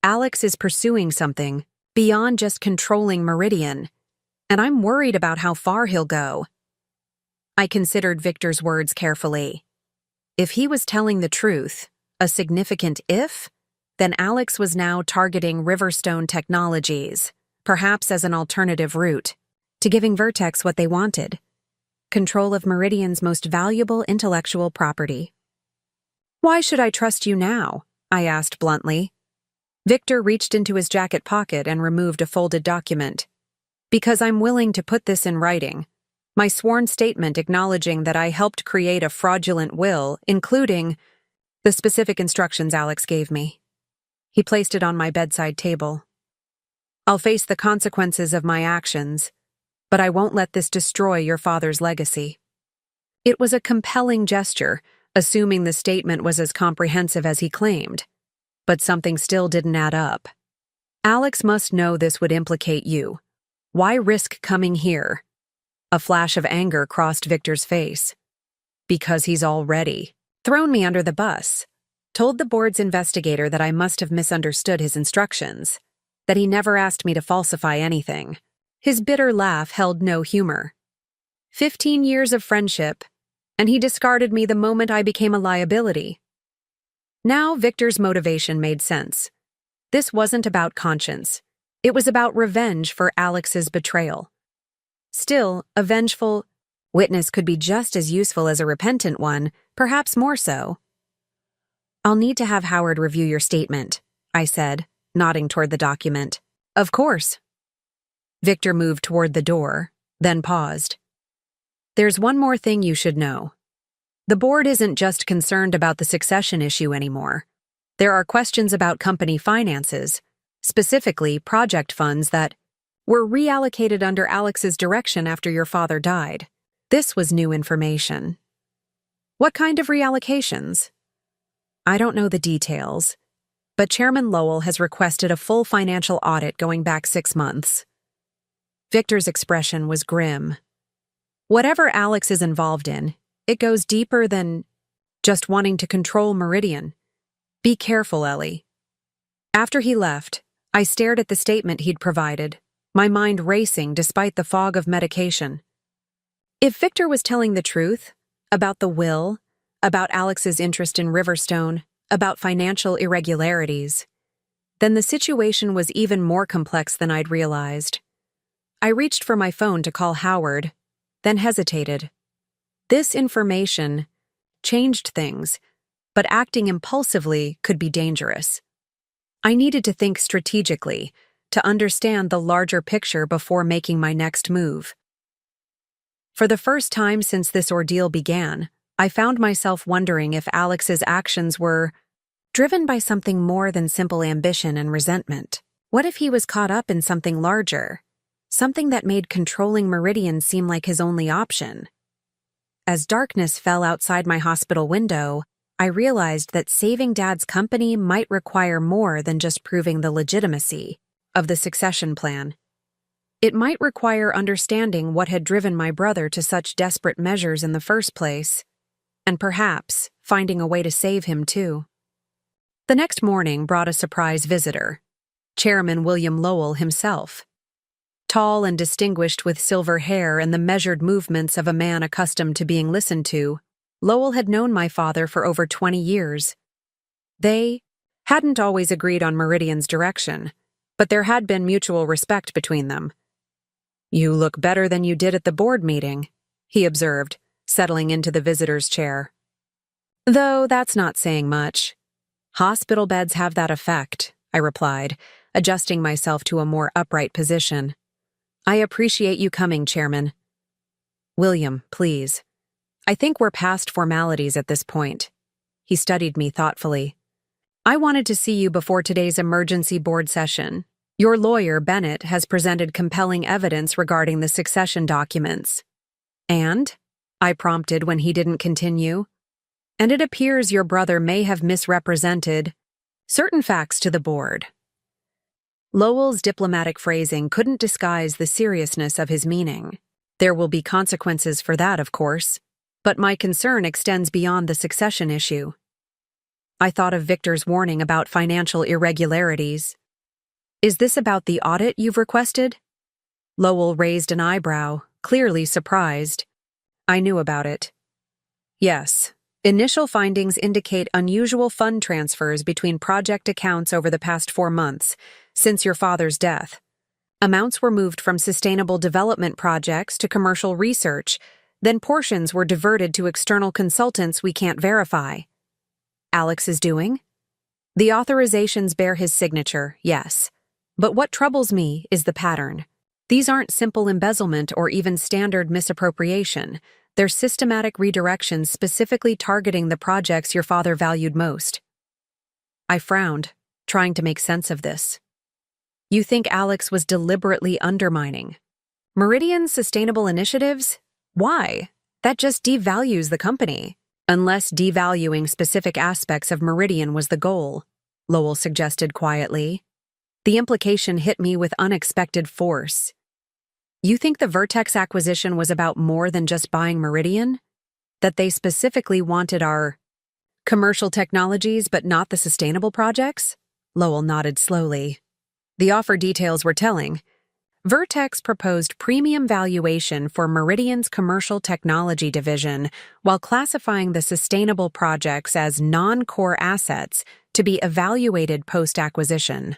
Alex is pursuing something beyond just controlling Meridian, and I'm worried about how far he'll go." I considered Victor's words carefully. If he was telling the truth, a significant if, then Alex was now targeting Riverstone Technologies, perhaps as an alternative route, to giving Vertex what they wanted: control of Meridian's most valuable intellectual property. "Why should I trust you now?" I asked bluntly. Victor reached into his jacket pocket and removed a folded document. "Because I'm willing to put this in writing. My sworn statement acknowledging that I helped create a fraudulent will, including the specific instructions Alex gave me." He placed it on my bedside table. "I'll face the consequences of my actions, but I won't let this destroy your father's legacy." It was a compelling gesture, assuming the statement was as comprehensive as he claimed. But something still didn't add up. "Alex must know this would implicate you. Why risk coming here?" A flash of anger crossed Victor's face. "Because he's already thrown me under the bus, told the board's investigator that I must have misunderstood his instructions, that he never asked me to falsify anything." His bitter laugh held no humor. 15 years of friendship, and he discarded me the moment I became a liability. Now Victor's motivation made sense. This wasn't about conscience. It was about revenge for Alex's betrayal. Still, a vengeful witness could be just as useful as a repentant one, perhaps more so. "I'll need to have Howard review your statement," I said, nodding toward the document. "Of course." Victor moved toward the door, then paused. "There's one more thing you should know. The board isn't just concerned about the succession issue anymore. There are questions about company finances, specifically project funds that were reallocated under Alex's direction after your father died. This was new information. What kind of reallocations? I don't know the details, but Chairman Lowell has requested a full financial audit going back 6 months. Victor's expression was grim. Whatever Alex is involved in, it goes deeper than just wanting to control Meridian. Be careful, Ellie. After he left, I stared at the statement he'd provided, my mind racing despite the fog of medication. If Victor was telling the truth about the will, about Alex's interest in Riverstone, about financial irregularities, then the situation was even more complex than I'd realized. I reached for my phone to call Howard, then hesitated. This information changed things, but acting impulsively could be dangerous. I needed to think strategically, to understand the larger picture before making my next move. For the first time since this ordeal began, I found myself wondering if Alex's actions were driven by something more than simple ambition and resentment. What if he was caught up in something larger, something that made controlling Meridian seem like his only option? As darkness fell outside my hospital window, I realized that saving Dad's company might require more than just proving the legitimacy of the succession plan. It might require understanding what had driven my brother to such desperate measures in the first place, and perhaps finding a way to save him too. The next morning brought a surprise visitor, Chairman William Lowell himself. Tall and distinguished with silver hair and the measured movements of a man accustomed to being listened to, Lowell had known my father for over 20 years. They hadn't always agreed on Meridian's direction, but there had been mutual respect between them. "You look better than you did at the board meeting," he observed, settling into the visitor's chair. "Though that's not saying much. Hospital beds have that effect," I replied, adjusting myself to a more upright position. "I appreciate you coming, Chairman." "William, please. I think we're past formalities at this point." He studied me thoughtfully. "I wanted to see you before today's emergency board session. Your lawyer, Bennett, has presented compelling evidence regarding the succession documents." "And?" I prompted when he didn't continue. "And it appears your brother may have misrepresented certain facts to the board." Lowell's diplomatic phrasing couldn't disguise the seriousness of his meaning. There will be consequences for that, of course, but my concern extends beyond the succession issue. I thought of Victor's warning about financial irregularities. "Is this about the audit you've requested?" Lowell raised an eyebrow, clearly surprised. "I knew about it." "Yes. Initial findings indicate unusual fund transfers between project accounts over the past 4 months, since your father's death. Amounts were moved from sustainable development projects to commercial research, then portions were diverted to external consultants we can't verify." "Alex is doing?" "The authorizations bear his signature, yes. But what troubles me is the pattern. These aren't simple embezzlement or even standard misappropriation. They're systematic redirections specifically targeting the projects your father valued most." I frowned, trying to make sense of this. "You think Alex was deliberately undermining Meridian's sustainable initiatives? Why? That just devalues the company." "Unless devaluing specific aspects of Meridian was the goal," Lowell suggested quietly. The implication hit me with unexpected force. "You think the Vertex acquisition was about more than just buying Meridian? That they specifically wanted our commercial technologies but not the sustainable projects?" Lowell nodded slowly. The offer details were telling. Vertex proposed premium valuation for Meridian's commercial technology division while classifying the sustainable projects as non-core assets to be evaluated post-acquisition.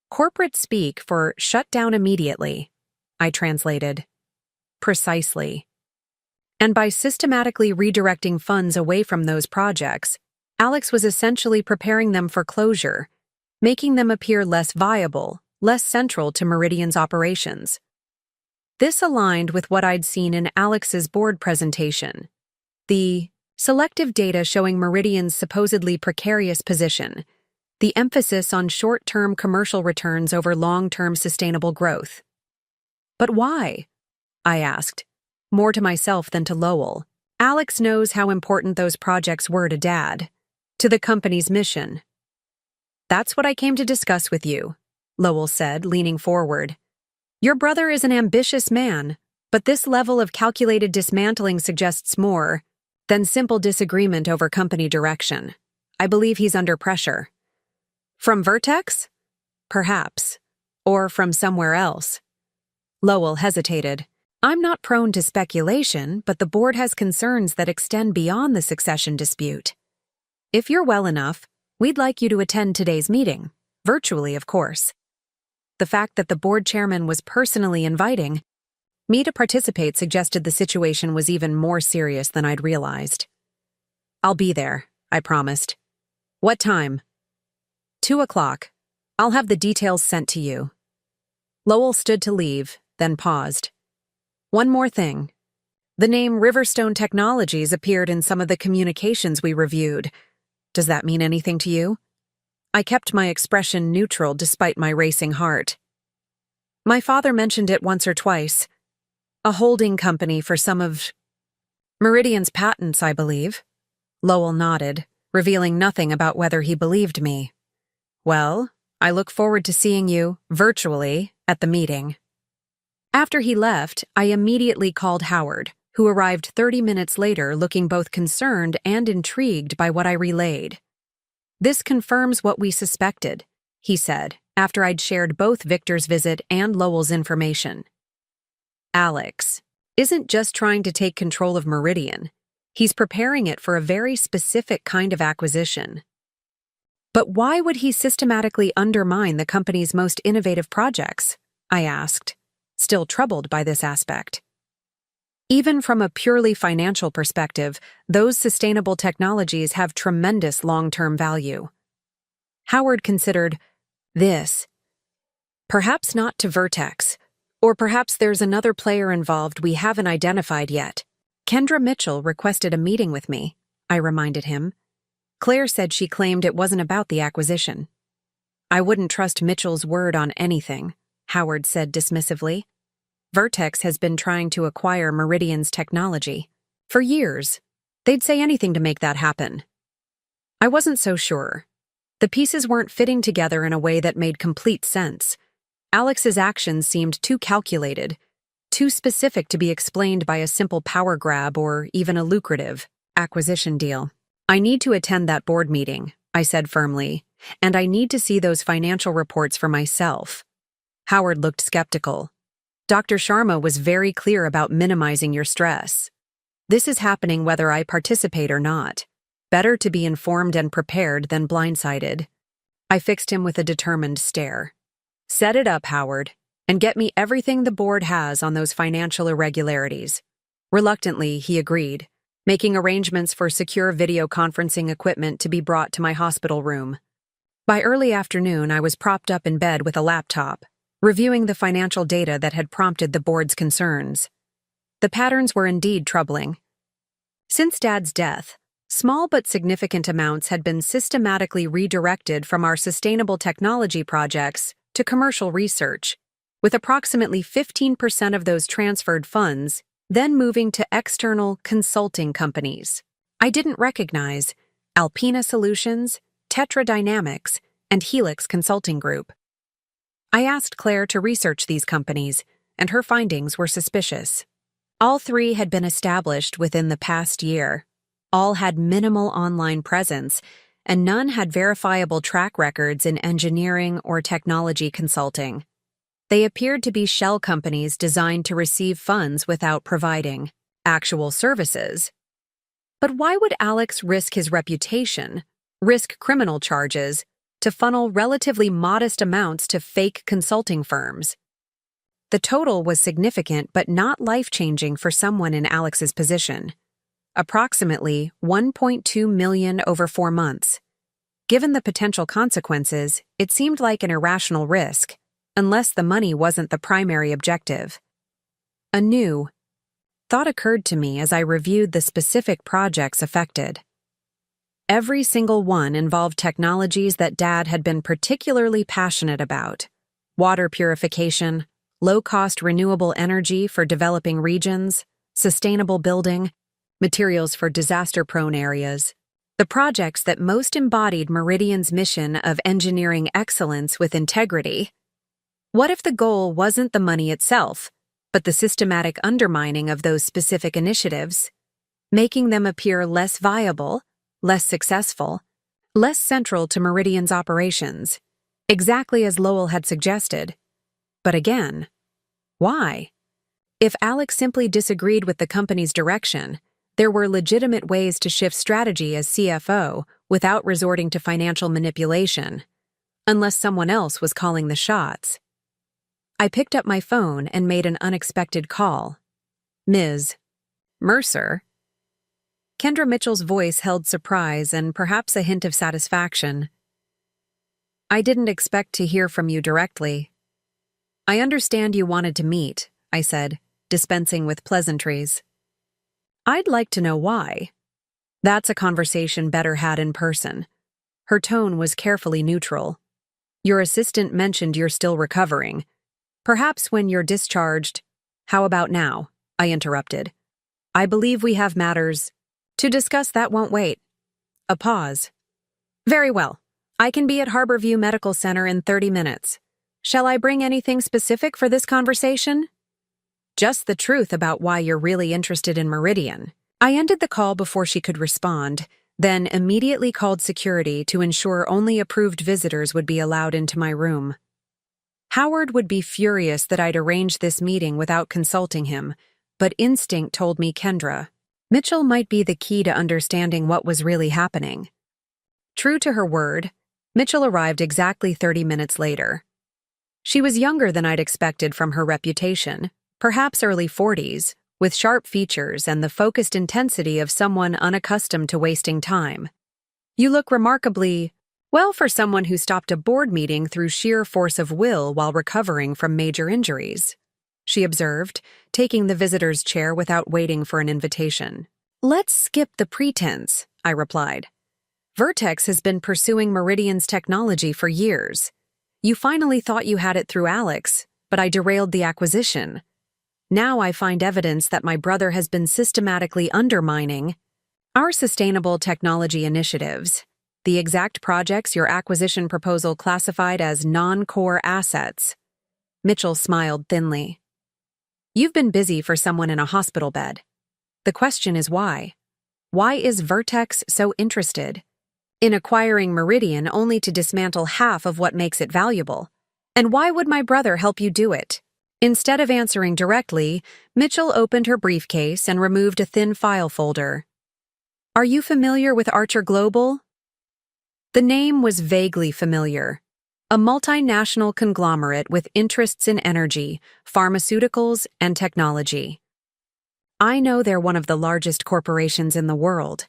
"Corporate speak for shut down immediately," I translated. "Precisely. And by systematically redirecting funds away from those projects, Alex was essentially preparing them for closure, making them appear less viable, less central to Meridian's operations." This aligned with what I'd seen in Alex's board presentation. The selective data showing Meridian's supposedly precarious position, the emphasis on short-term commercial returns over long-term sustainable growth. "But why?" I asked. more to myself than to Lowell. Alex knows how important those projects were to Dad, to the company's mission. That's what I came to discuss with you, Lowell said, leaning forward. Your brother is an ambitious man, but this level of calculated dismantling suggests more than simple disagreement over company direction. I believe he's under pressure. From Vertex? Perhaps. Or from somewhere else. Lowell hesitated. I'm not prone to speculation, but the board has concerns that extend beyond the succession dispute. If you're well enough, we'd like you to attend today's meeting, virtually, of course. The fact that the board chairman was personally inviting me to participate suggested the situation was even more serious than I'd realized. I'll be there, I promised. What time? 2:00. I'll have the details sent to you. Lowell stood to leave, then paused. One more thing. The name Riverstone Technologies appeared in some of the communications we reviewed. Does that mean anything to you? I kept my expression neutral despite my racing heart. My father mentioned it once or twice. A holding company for some of Meridian's patents, I believe. Lowell nodded, revealing nothing about whether he believed me. Well, I look forward to seeing you, virtually, at the meeting. After he left, I immediately called Howard, who arrived 30 minutes later looking both concerned and intrigued by what I relayed. This confirms what we suspected, he said, after I'd shared both Victor's visit and Lowell's information. Alex isn't just trying to take control of Meridian. He's preparing it for a very specific kind of acquisition. But why would he systematically undermine the company's most innovative projects? I asked, still troubled by this aspect. Even from a purely financial perspective, those sustainable technologies have tremendous long-term value. Howard considered this. Perhaps not to Vertex, or perhaps there's another player involved we haven't identified yet. Kendra Mitchell requested a meeting with me, I reminded him. Claire said she claimed it wasn't about the acquisition. I wouldn't trust Mitchell's word on anything, Howard said dismissively. Vertex has been trying to acquire Meridian's technology. For years. They'd say anything to make that happen. I wasn't so sure. The pieces weren't fitting together in a way that made complete sense. Alex's actions seemed too calculated, too specific to be explained by a simple power grab or even a lucrative acquisition deal. I need to attend that board meeting, I said firmly, and I need to see those financial reports for myself. Howard looked skeptical. Dr. Sharma was very clear about minimizing your stress. This is happening whether I participate or not. Better to be informed and prepared than blindsided. I fixed him with a determined stare. Set it up, Howard, and get me everything the board has on those financial irregularities. Reluctantly, he agreed, making arrangements for secure video conferencing equipment to be brought to my hospital room. By early afternoon, I was propped up in bed with a laptop, reviewing the financial data that had prompted the board's concerns. The patterns were indeed troubling. Since Dad's death, small but significant amounts had been systematically redirected from our sustainable technology projects to commercial research, with approximately 15% of those transferred funds then moving to external consulting companies. I didn't recognize Alpina Solutions, Tetra Dynamics, and Helix Consulting Group. I asked Claire to research these companies, and her findings were suspicious. All three had been established within the past year. All had minimal online presence, and none had verifiable track records in engineering or technology consulting. They appeared to be shell companies designed to receive funds without providing actual services. But why would Alex risk his reputation, risk criminal charges, to funnel relatively modest amounts to fake consulting firms? The total was significant but not life-changing for someone in Alex's position. Approximately $1.2 million over 4 months. Given the potential consequences, it seemed like an irrational risk, unless the money wasn't the primary objective. A new thought occurred to me as I reviewed the specific projects affected. Every single one involved technologies that Dad had been particularly passionate about: water purification, low-cost renewable energy for developing regions, sustainable building, materials for disaster-prone areas. The projects that most embodied Meridian's mission of engineering excellence with integrity. What if the goal wasn't the money itself, but the systematic undermining of those specific initiatives, making them appear less viable, less successful, less central to Meridian's operations, exactly as Lowell had suggested? But again, why? If Alex simply disagreed with the company's direction, there were legitimate ways to shift strategy as CFO without resorting to financial manipulation, unless someone else was calling the shots. I picked up my phone and made an unexpected call. Ms. Mercer? Kendra Mitchell's voice held surprise and perhaps a hint of satisfaction. I didn't expect to hear from you directly. I understand you wanted to meet, I said, dispensing with pleasantries. I'd like to know why. That's a conversation better had in person. Her tone was carefully neutral. Your assistant mentioned you're still recovering. Perhaps when you're discharged. How about now? I interrupted. I believe we have matters. To discuss that won't wait. A pause. Very well. I can be at Harborview Medical Center in 30 minutes. Shall I bring anything specific for this conversation? Just the truth about why you're really interested in Meridian. I ended the call before she could respond, then immediately called security to ensure only approved visitors would be allowed into my room. Howard would be furious that I'd arranged this meeting without consulting him, but instinct told me Kendra. Mitchell might be the key to understanding what was really happening. True to her word, Mitchell arrived exactly 30 minutes later. She was younger than I'd expected from her reputation, perhaps early 40s, with sharp features and the focused intensity of someone unaccustomed to wasting time. You look remarkably well for someone who stopped a board meeting through sheer force of will while recovering from major injuries, she observed, taking the visitor's chair without waiting for an invitation. Let's skip the pretense, I replied. Vertex has been pursuing Meridian's technology for years. You finally thought you had it through Alex, but I derailed the acquisition. Now I find evidence that my brother has been systematically undermining our sustainable technology initiatives, the exact projects your acquisition proposal classified as non-core assets. Mitchell smiled thinly. You've been busy for someone in a hospital bed. The question is why? Why is Vertex so interested in acquiring Meridian only to dismantle half of what makes it valuable? And why would my brother help you do it? Instead of answering directly, Mitchell opened her briefcase and removed a thin file folder. Are you familiar with Archer Global? The name was vaguely familiar. A multinational conglomerate with interests in energy, pharmaceuticals, and technology. I know they're one of the largest corporations in the world.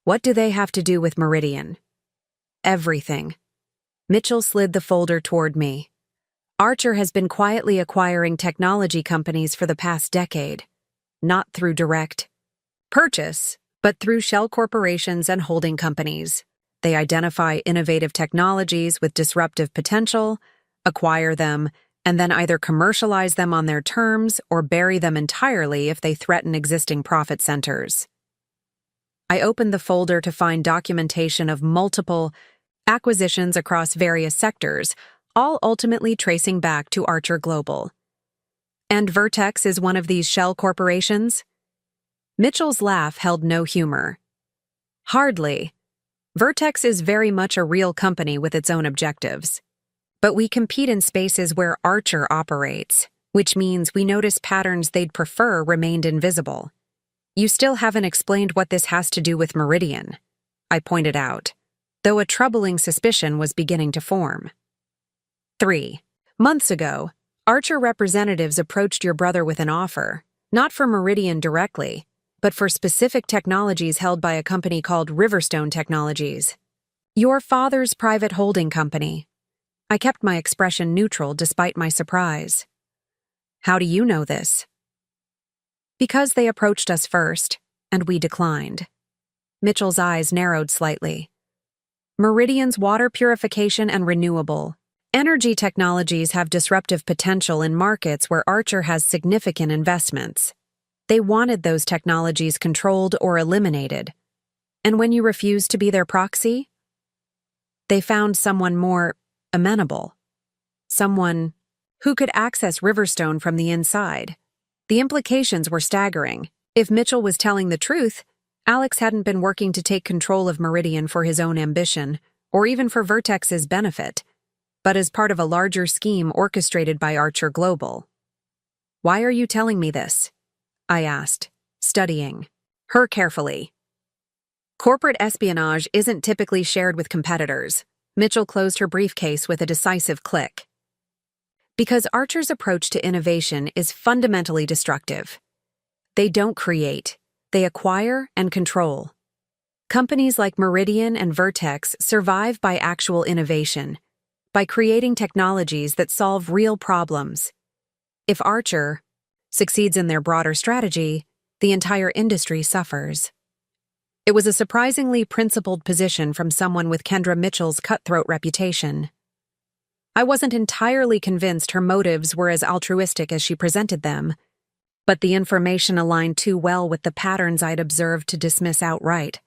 What do they have to do with Meridian? Everything. Mitchell slid the folder toward me. Archer has been quietly acquiring technology companies for the past decade, not through direct purchase, but through shell corporations and holding companies. They identify innovative technologies with disruptive potential, acquire them, and then either commercialize them on their terms or bury them entirely if they threaten existing profit centers. I opened the folder to find documentation of multiple acquisitions across various sectors, all ultimately tracing back to Archer Global. And Vertex is one of these shell corporations? Mitchell's laugh held no humor. Hardly. Vertex is very much a real company with its own objectives. But we compete in spaces where Archer operates, which means we notice patterns they'd prefer remained invisible. You still haven't explained what this has to do with Meridian, I pointed out, though a troubling suspicion was beginning to form. 3 months ago, Archer representatives approached your brother with an offer, not for Meridian directly, but for specific technologies held by a company called Riverstone Technologies. Your father's private holding company. I kept my expression neutral despite my surprise. How do you know this? Because they approached us first, and we declined. Mitchell's eyes narrowed slightly. Meridian's water purification and renewable energy technologies have disruptive potential in markets where Archer has significant investments. They wanted those technologies controlled or eliminated. And when you refused to be their proxy, they found someone more amenable. Someone who could access Riverstone from the inside. The implications were staggering. If Mitchell was telling the truth, Alex hadn't been working to take control of Meridian for his own ambition, or even for Vertex's benefit, but as part of a larger scheme orchestrated by Archer Global. "Why are you telling me this?" I asked, studying her carefully. "Corporate espionage isn't typically shared with competitors." Mitchell closed her briefcase with a decisive click. "Because Archer's approach to innovation is fundamentally destructive. They don't create, they acquire and control. Companies like Meridian and Vertex survive by actual innovation, by creating technologies that solve real problems. If Archer succeeds in their broader strategy, the entire industry suffers." It was a surprisingly principled position from someone with Kendra Mitchell's cutthroat reputation. I wasn't entirely convinced her motives were as altruistic as she presented them, but the information aligned too well with the patterns I'd observed to dismiss outright.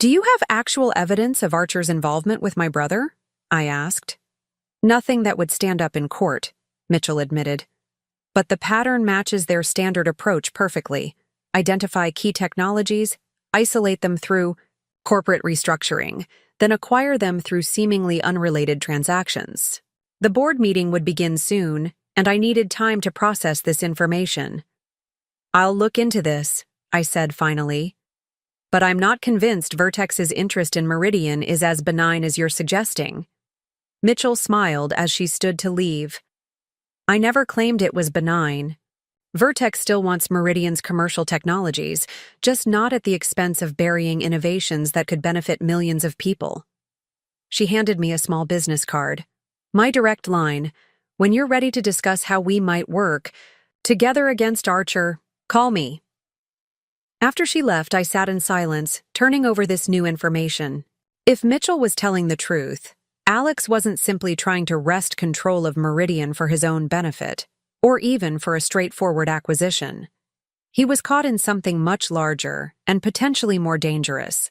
"Do you have actual evidence of Archer's involvement with my brother?" I asked. "Nothing that would stand up in court," Mitchell admitted. "But the pattern matches their standard approach perfectly. Identify key technologies, isolate them through corporate restructuring, then acquire them through seemingly unrelated transactions." The board meeting would begin soon, and I needed time to process this information. "I'll look into this," I said finally. "But I'm not convinced Vertex's interest in Meridian is as benign as you're suggesting." Mitchell smiled as she stood to leave. "I never claimed it was benign. Vertex still wants Meridian's commercial technologies, just not at the expense of burying innovations that could benefit millions of people." She handed me a small business card. "My direct line, when you're ready to discuss how we might work together against Archer, call me." After she left, I sat in silence, turning over this new information. If Mitchell was telling the truth, Alex wasn't simply trying to wrest control of Meridian for his own benefit, or even for a straightforward acquisition. He was caught in something much larger and potentially more dangerous.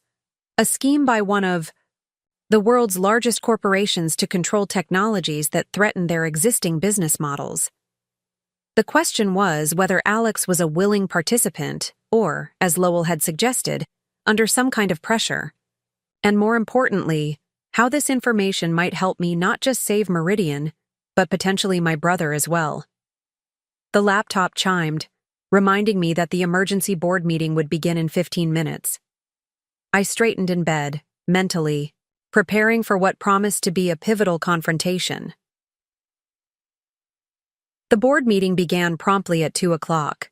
A scheme by one of the world's largest corporations to control technologies that threaten their existing business models. The question was whether Alex was a willing participant or, as Lowell had suggested, under some kind of pressure. And more importantly, how this information might help me not just save Meridian, but potentially my brother as well. The laptop chimed, reminding me that the emergency board meeting would begin in 15 minutes. I straightened in bed, mentally, preparing for what promised to be a pivotal confrontation. The board meeting began promptly at 2 o'clock.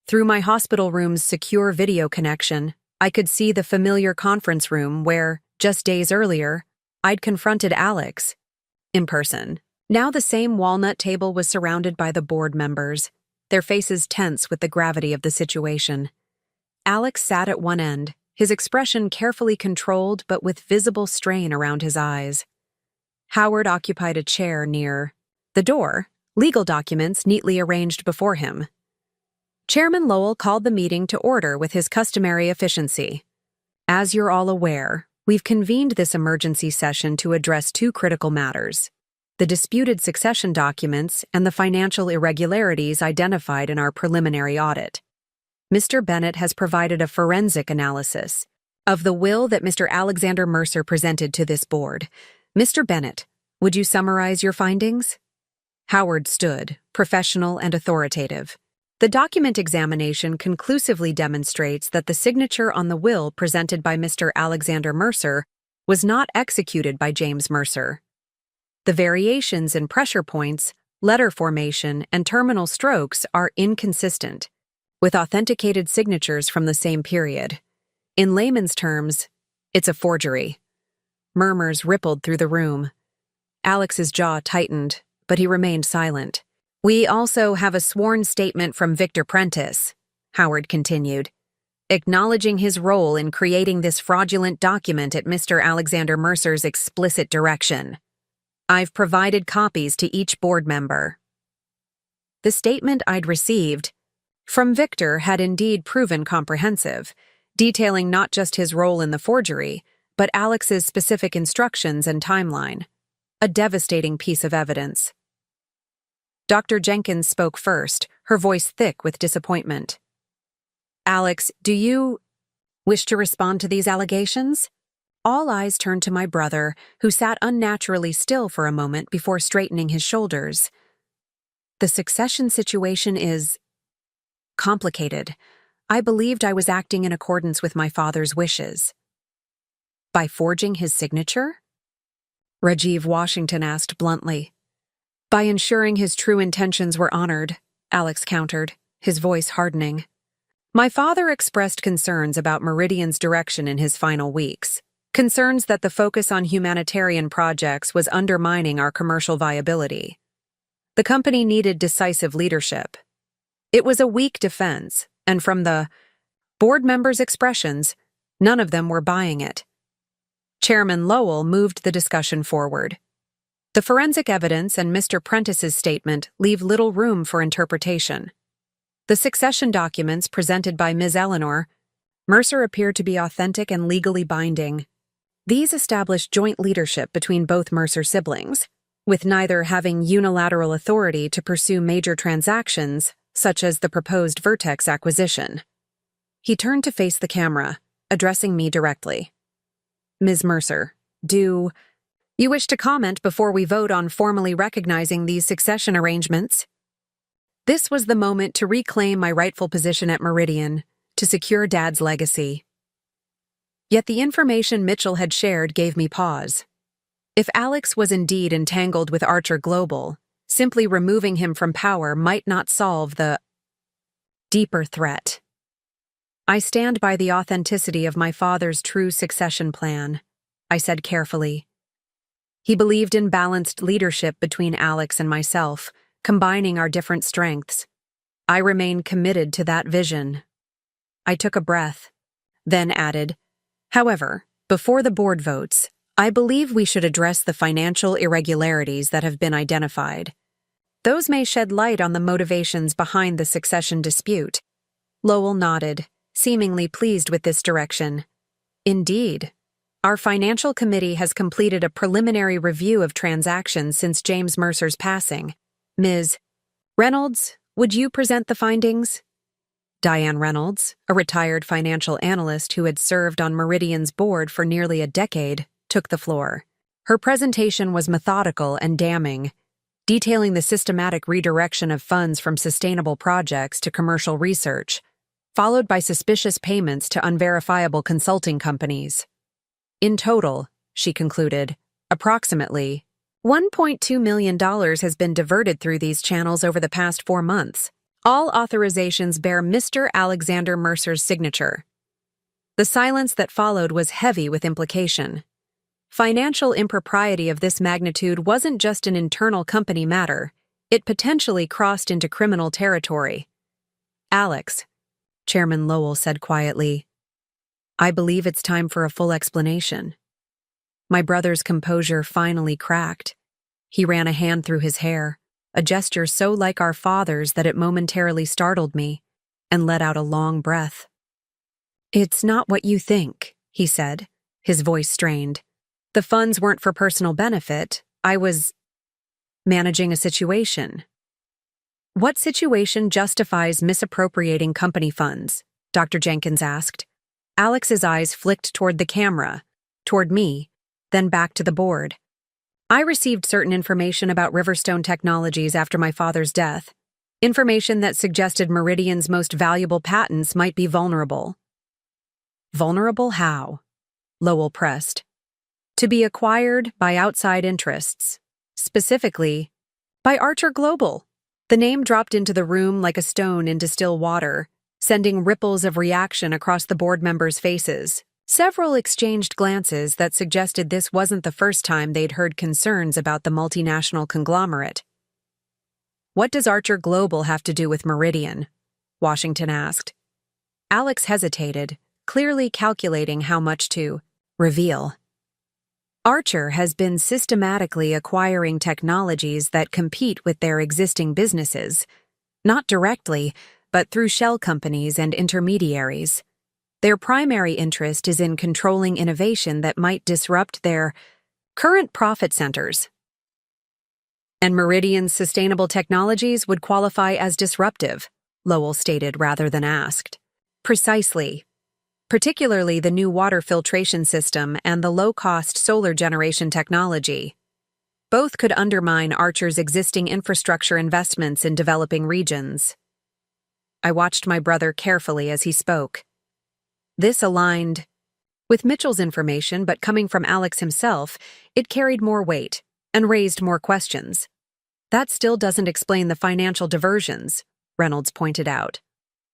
Through my hospital room's secure video connection, I could see the familiar conference room where, just days earlier, I'd confronted Alex in person. Now the same walnut table was surrounded by the board members, their faces tense with the gravity of the situation. Alex sat at one end, his expression carefully controlled but with visible strain around his eyes. Howard occupied a chair near the door, legal documents neatly arranged before him. Chairman Lowell called the meeting to order with his customary efficiency. "As you're all aware, we've convened this emergency session to address two critical matters: the disputed succession documents and the financial irregularities identified in our preliminary audit. Mr. Bennett has provided a forensic analysis of the will that Mr. Alexander Mercer presented to this board. Mr. Bennett, would you summarize your findings?" Howard stood, professional and authoritative. "The document examination conclusively demonstrates that the signature on the will presented by Mr. Alexander Mercer was not executed by James Mercer. The variations in pressure points, letter formation, and terminal strokes are inconsistent with authenticated signatures from the same period. In layman's terms, it's a forgery." Murmurs rippled through the room. Alex's jaw tightened, but he remained silent. "We also have a sworn statement from Victor Prentice," Howard continued, "acknowledging his role in creating this fraudulent document at Mr. Alexander Mercer's explicit direction. I've provided copies to each board member." The statement I'd received from Victor had indeed proven comprehensive, detailing not just his role in the forgery, but Alex's specific instructions and timeline. A devastating piece of evidence. Dr. Jenkins spoke first, her voice thick with disappointment. "Alex, do you wish to respond to these allegations?" All eyes turned to my brother, who sat unnaturally still for a moment before straightening his shoulders. "The succession situation is complicated. I believed I was acting in accordance with my father's wishes." "By forging his signature?" Rajiv Washington asked bluntly. "By ensuring his true intentions were honored," Alex countered, his voice hardening. My father expressed concerns about Meridian's direction in his final weeks, concerns that the focus on humanitarian projects was undermining our commercial viability. The company needed decisive leadership. It was a weak defense, and from the board members' expressions, none of them were buying it. Chairman Lowell moved the discussion forward. "The forensic evidence and Mr. Prentice's statement leave little room for interpretation. The succession documents presented by Ms. Eleanor Mercer appear to be authentic and legally binding. These establish joint leadership between both Mercer siblings, with neither having unilateral authority to pursue major transactions, such as the proposed Vertex acquisition." He turned to face the camera, addressing me directly. "Ms. Mercer, do you wish to comment before we vote on formally recognizing these succession arrangements?" This was the moment to reclaim my rightful position at Meridian, to secure Dad's legacy. Yet the information Mitchell had shared gave me pause. If Alex was indeed entangled with Archer Global, simply removing him from power might not solve the deeper threat. "I stand by the authenticity of my father's true succession plan," I said carefully. He believed in balanced leadership between Alex and myself, combining our different strengths. I remain committed to that vision. I took a breath, then added, "However, before the board votes, I believe we should address the financial irregularities that have been identified. Those may shed light on the motivations behind the succession dispute." Lowell nodded, seemingly pleased with this direction. "Indeed. Our financial committee has completed a preliminary review of transactions since James Mercer's passing. Ms. Reynolds, would you present the findings?" Diane Reynolds, a retired financial analyst who had served on Meridian's board for nearly a decade, took the floor. Her presentation was methodical and damning, detailing the systematic redirection of funds from sustainable projects to commercial research, followed by suspicious payments to unverifiable consulting companies. In total, she concluded, approximately $1.2 million has been diverted through these channels over the past 4 months. All authorizations bear Mr. Alexander Mercer's signature. The silence that followed was heavy with implication. Financial impropriety of this magnitude wasn't just an internal company matter, it potentially crossed into criminal territory. "Alex," Chairman Lowell said quietly, "I believe it's time for a full explanation." My brother's composure finally cracked. He ran a hand through his hair, a gesture so like our father's that it momentarily startled me, and let out a long breath. "It's not what you think," he said, his voice strained. "The funds weren't for personal benefit. I was managing a situation." "What situation justifies misappropriating company funds?" Dr. Jenkins asked. Alex's eyes flicked toward the camera, toward me, then back to the board. "I received certain information about Riverstone Technologies after my father's death, information that suggested Meridian's most valuable patents might be vulnerable." "Vulnerable how?" Lowell pressed. "To be acquired by outside interests, specifically by Archer Global." The name dropped into the room like a stone into still water, sending ripples of reaction across the board members' faces. Several exchanged glances that suggested this wasn't the first time they'd heard concerns about the multinational conglomerate. "What does Archer Global have to do with Meridian?" Washington asked. Alex hesitated, clearly calculating how much to reveal. "Archer has been systematically acquiring technologies that compete with their existing businesses. Not directly, but through shell companies and intermediaries. Their primary interest is in controlling innovation that might disrupt their current profit centers. And Meridian's sustainable technologies would qualify as disruptive, Lowell stated rather than asked. Precisely. Particularly the new water filtration system and the low-cost solar generation technology. Both could undermine Archer's existing infrastructure investments in developing regions. I watched my brother carefully as he spoke. This aligned with Mitchell's information, but coming from Alex himself, it carried more weight and raised more questions. That still doesn't explain the financial diversions, Reynolds pointed out,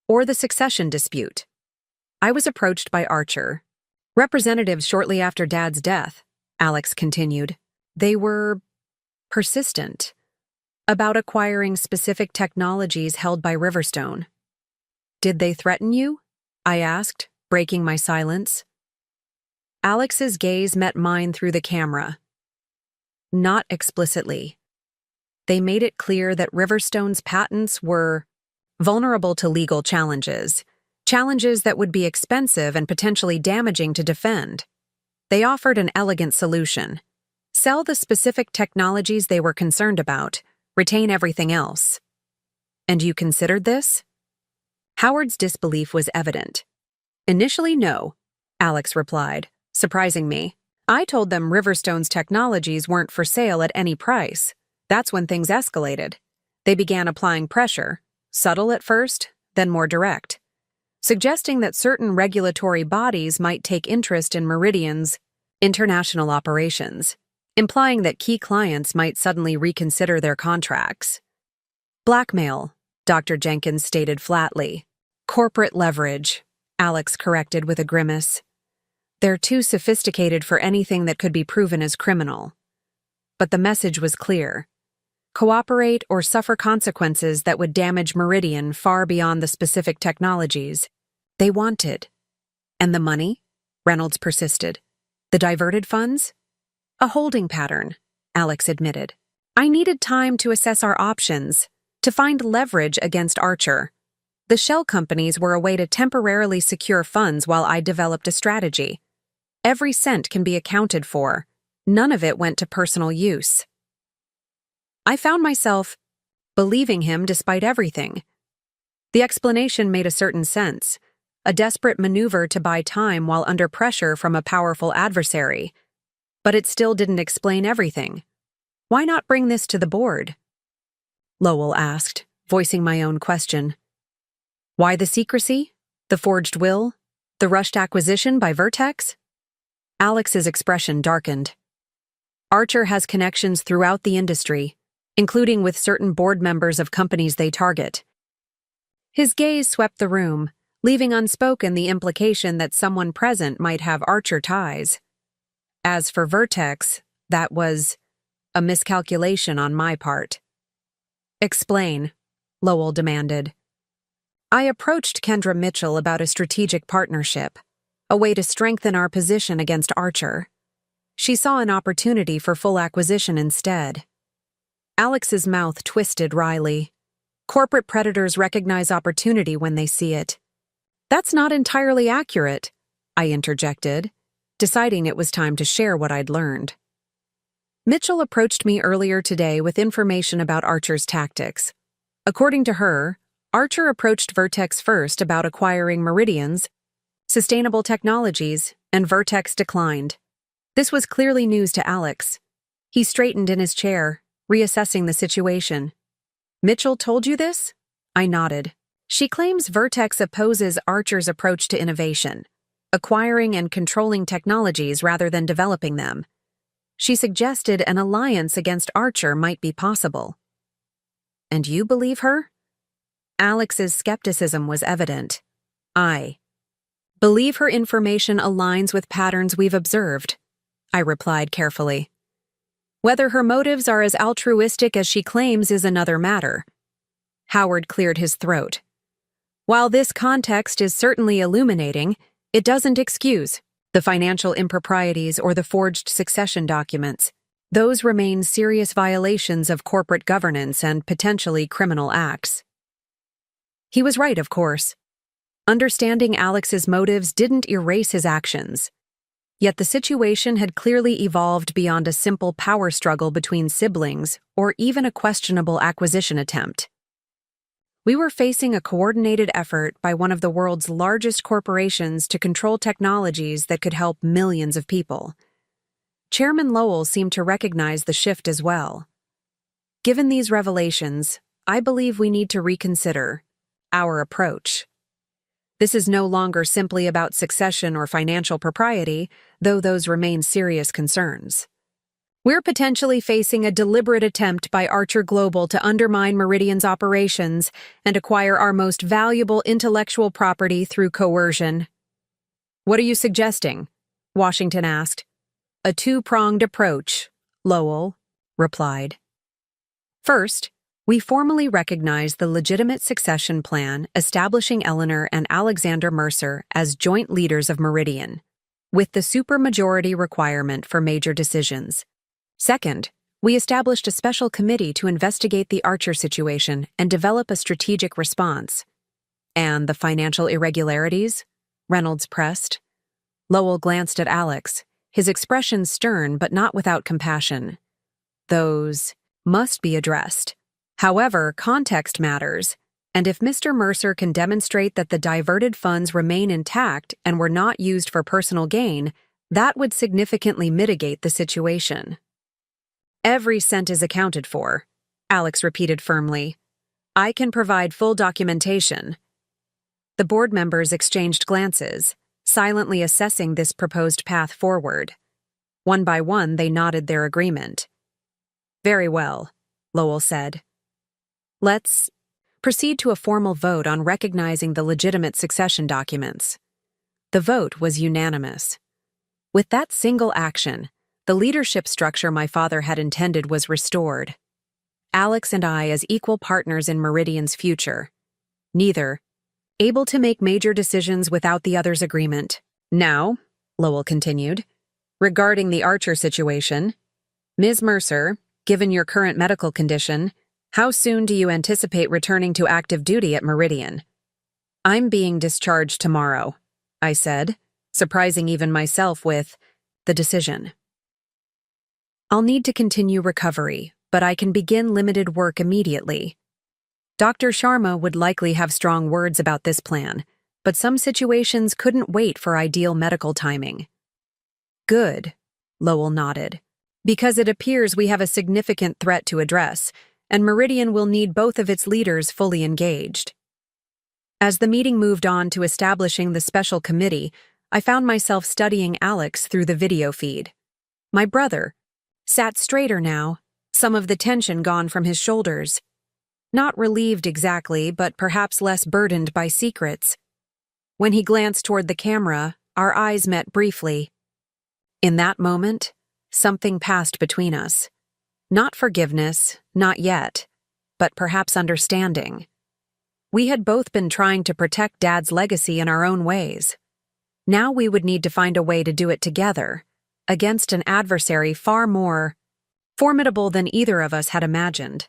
or the succession dispute. I was approached by Archer representatives shortly after Dad's death, Alex continued. They were persistent about acquiring specific technologies held by Riverstone. Did they threaten you? I asked, breaking my silence. Alex's gaze met mine through the camera. Not explicitly. They made it clear that Riverstone's patents were vulnerable to legal challenges that would be expensive and potentially damaging to defend. They offered an elegant solution. Sell the specific technologies they were concerned about, retain everything else. And you considered this? Howard's disbelief was evident. Initially, no, Alex replied, surprising me. I told them Riverstone's technologies weren't for sale at any price. That's when things escalated. They began applying pressure, subtle at first, then more direct, suggesting that certain regulatory bodies might take interest in Meridian's international operations, implying that key clients might suddenly reconsider their contracts. Blackmail, Dr. Jenkins stated flatly. Corporate leverage, Alex corrected with a grimace. They're too sophisticated for anything that could be proven as criminal. But the message was clear. Cooperate or suffer consequences that would damage Meridian far beyond the specific technologies they wanted. And the money? Reynolds persisted. The diverted funds? A holding pattern, Alex admitted. I needed time to assess our options, to find leverage against Archer. The shell companies were a way to temporarily secure funds while I developed a strategy. Every cent can be accounted for. None of it went to personal use. I found myself believing him despite everything. The explanation made a certain sense, a desperate maneuver to buy time while under pressure from a powerful adversary. But it still didn't explain everything. Why not bring this to the board? Lowell asked, voicing my own question. Why the secrecy? The forged will? The rushed acquisition by Vertex? Alex's expression darkened. Archer has connections throughout the industry, including with certain board members of companies they target. His gaze swept the room, leaving unspoken the implication that someone present might have Archer ties. As for Vertex, that was a miscalculation on my part. Explain, Lowell demanded. I approached Kendra Mitchell about a strategic partnership, a way to strengthen our position against Archer. She saw an opportunity for full acquisition instead. Alex's mouth twisted wryly. Corporate predators recognize opportunity when they see it. That's not entirely accurate, I interjected, deciding it was time to share what I'd learned. Mitchell approached me earlier today with information about Archer's tactics. According to her, Archer approached Vertex first about acquiring Meridian's sustainable technologies, and Vertex declined. This was clearly news to Alex. He straightened in his chair, reassessing the situation. Mitchell told you this? I nodded. She claims Vertex opposes Archer's approach to innovation, acquiring and controlling technologies rather than developing them. She suggested an alliance against Archer might be possible. And you believe her? Alex's skepticism was evident. I believe her information aligns with patterns we've observed, I replied carefully. Whether her motives are as altruistic as she claims is another matter. Howard cleared his throat. While this context is certainly illuminating, it doesn't excuse the financial improprieties or the forged succession documents. Those remain serious violations of corporate governance and potentially criminal acts. He was right, of course. Understanding Alex's motives didn't erase his actions. Yet the situation had clearly evolved beyond a simple power struggle between siblings or even a questionable acquisition attempt. We were facing a coordinated effort by one of the world's largest corporations to control technologies that could help millions of people. Chairman Lowell seemed to recognize the shift as well. Given these revelations, I believe we need to reconsider our approach. This is no longer simply about succession or financial propriety, though those remain serious concerns. We're potentially facing a deliberate attempt by Archer Global to undermine Meridian's operations and acquire our most valuable intellectual property through coercion. What are you suggesting? Washington asked. A two-pronged approach, Lowell replied. First, we formally recognize the legitimate succession plan establishing Eleanor and Alexander Mercer as joint leaders of Meridian, with the supermajority requirement for major decisions. Second, we established a special committee to investigate the Archer situation and develop a strategic response. And the financial irregularities? Reynolds pressed. Lowell glanced at Alex, his expression stern but not without compassion. Those must be addressed. However, context matters, and if Mr. Mercer can demonstrate that the diverted funds remain intact and were not used for personal gain, that would significantly mitigate the situation. Every cent is accounted for, Alex repeated firmly. I can provide full documentation. The board members exchanged glances, silently assessing this proposed path forward. One by one, they nodded their agreement. Very well, Lowell said. Let's proceed to a formal vote on recognizing the legitimate succession documents. The vote was unanimous. With that single action, the leadership structure my father had intended was restored. Alex and I as equal partners in Meridian's future. Neither able to make major decisions without the other's agreement. Now, Lowell continued, regarding the Archer situation, Ms. Mercer, given your current medical condition, how soon do you anticipate returning to active duty at Meridian? I'm being discharged tomorrow, I said, surprising even myself with the decision. I'll need to continue recovery, but I can begin limited work immediately. Dr. Sharma would likely have strong words about this plan, but some situations couldn't wait for ideal medical timing. Good, Lowell nodded, because it appears we have a significant threat to address, and Meridian will need both of its leaders fully engaged. As the meeting moved on to establishing the special committee, I found myself studying Alex through the video feed. My brother sat straighter now, some of the tension gone from his shoulders. Not relieved exactly, but perhaps less burdened by secrets. When he glanced toward the camera, our eyes met briefly. In that moment, something passed between us. Not forgiveness, not yet, but perhaps understanding. We had both been trying to protect Dad's legacy in our own ways. Now we would need to find a way to do it together, against an adversary far more formidable than either of us had imagined.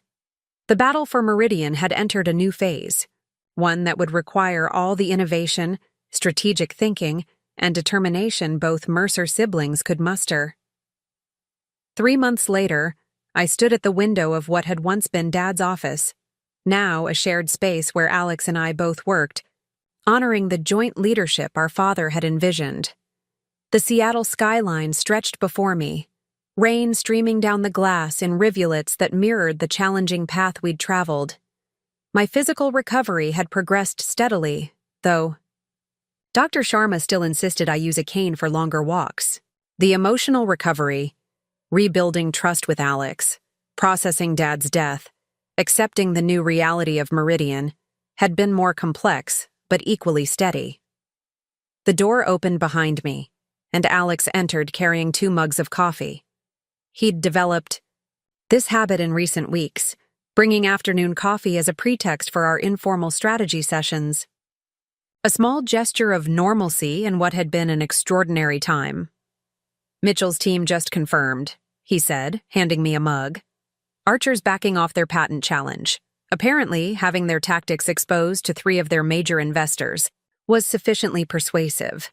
The battle for Meridian had entered a new phase, one that would require all the innovation, strategic thinking, and determination both Mercer siblings could muster. 3 months later, I stood at the window of what had once been Dad's office, now a shared space where Alex and I both worked, honoring the joint leadership our father had envisioned. The Seattle skyline stretched before me, rain streaming down the glass in rivulets that mirrored the challenging path we'd traveled. My physical recovery had progressed steadily, though. Dr. Sharma still insisted I use a cane for longer walks. The emotional recovery, rebuilding trust with Alex, processing Dad's death, accepting the new reality of Meridian, had been more complex, but equally steady. The door opened behind me, and Alex entered carrying 2 mugs of coffee. He'd developed this habit in recent weeks, bringing afternoon coffee as a pretext for our informal strategy sessions. A small gesture of normalcy in what had been an extraordinary time. Mitchell's team just confirmed, he said, handing me a mug. Archer's backing off their patent challenge. Apparently, having their tactics exposed to 3 of their major investors was sufficiently persuasive.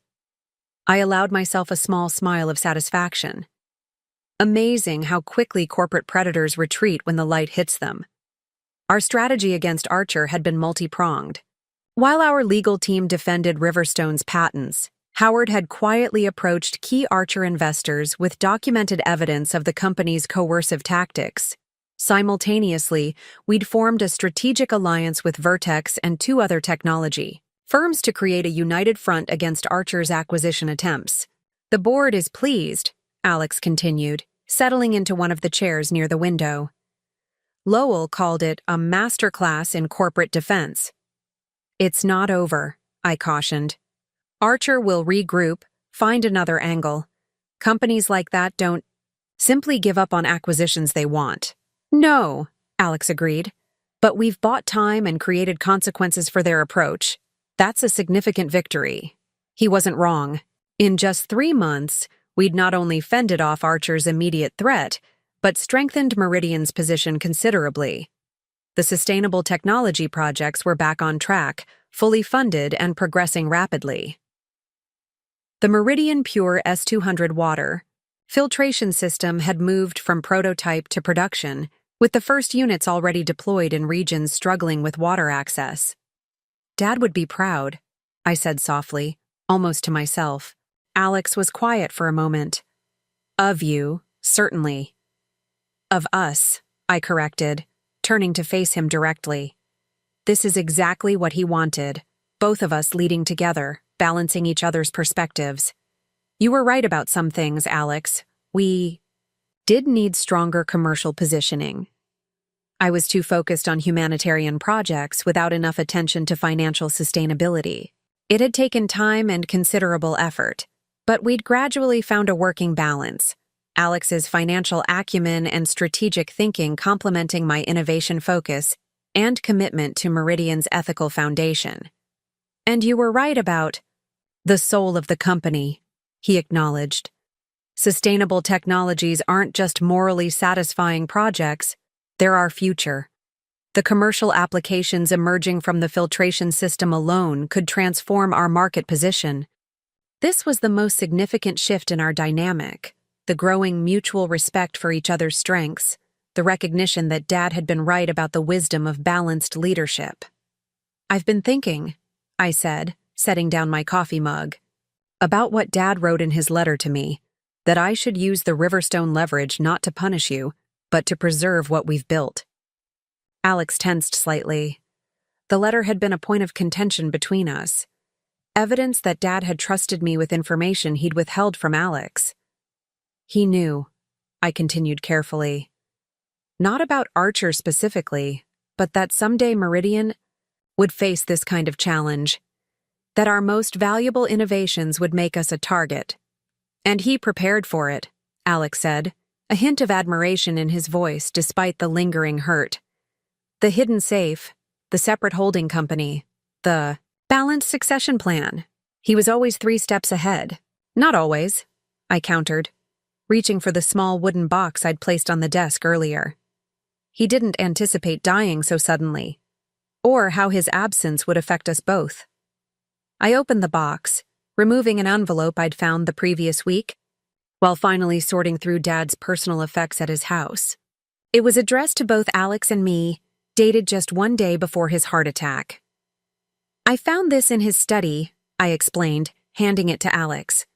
I allowed myself a small smile of satisfaction. Amazing how quickly corporate predators retreat when the light hits them. Our strategy against Archer had been multi-pronged. While our legal team defended Riverstone's patents, Howard had quietly approached key Archer investors with documented evidence of the company's coercive tactics. Simultaneously, we'd formed a strategic alliance with Vertex and 2 other technology firms to create a united front against Archer's acquisition attempts. The board is pleased, Alex continued, settling into one of the chairs near the window. Lowell called it a masterclass in corporate defense. It's not over, I cautioned. Archer will regroup, find another angle. Companies like that don't simply give up on acquisitions they want. No, Alex agreed. But we've bought time and created consequences for their approach. That's a significant victory. He wasn't wrong. In just 3 months, we'd not only fended off Archer's immediate threat, but strengthened Meridian's position considerably. The sustainable technology projects were back on track, fully funded and progressing rapidly. The Meridian Pure S200 water filtration system had moved from prototype to production, with the first units already deployed in regions struggling with water access. Dad would be proud, I said softly, almost to myself. Alex was quiet for a moment. Of you, certainly. Of us, I corrected, turning to face him directly. This is exactly what he wanted, both of us leading together, balancing each other's perspectives. You were right about some things, Alex. We did need stronger commercial positioning. I was too focused on humanitarian projects without enough attention to financial sustainability. It had taken time and considerable effort, but we'd gradually found a working balance. Alex's financial acumen and strategic thinking complementing my innovation focus and commitment to Meridian's ethical foundation. And you were right about the soul of the company, he acknowledged. Sustainable technologies aren't just morally satisfying projects, they're our future. The commercial applications emerging from the filtration system alone could transform our market position. This was the most significant shift in our dynamic, the growing mutual respect for each other's strengths, the recognition that Dad had been right about the wisdom of balanced leadership. I've been thinking, I said, setting down my coffee mug, about what Dad wrote in his letter to me, that I should use the Riverstone leverage not to punish you, but to preserve what we've built. Alex tensed slightly. The letter had been a point of contention between us, evidence that Dad had trusted me with information he'd withheld from Alex. He knew, I continued carefully, not about Archer specifically, but that someday Meridian would face this kind of challenge, that our most valuable innovations would make us a target. And he prepared for it, Alex said, a hint of admiration in his voice despite the lingering hurt. The hidden safe, the separate holding company, the balanced succession plan. He was always 3 steps ahead. Not always, I countered, reaching for the small wooden box I'd placed on the desk earlier. He didn't anticipate dying so suddenly, or how his absence would affect us both. I opened the box, removing an envelope I'd found the previous week, while finally sorting through Dad's personal effects at his house. It was addressed to both Alex and me, dated just 1 day before his heart attack. I found this in his study, I explained, handing it to Alex.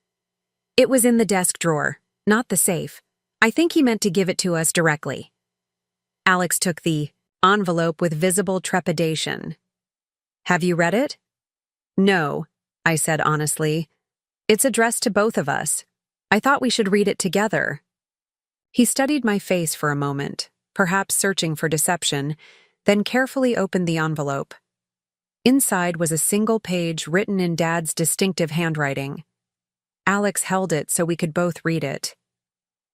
It was in the desk drawer, not the safe. I think he meant to give it to us directly. Alex took the envelope with visible trepidation. Have you read it? No, I said honestly. It's addressed to both of us. I thought we should read it together. He studied my face for a moment, perhaps searching for deception, then carefully opened the envelope. Inside was a single page written in Dad's distinctive handwriting. Alex held it so we could both read it.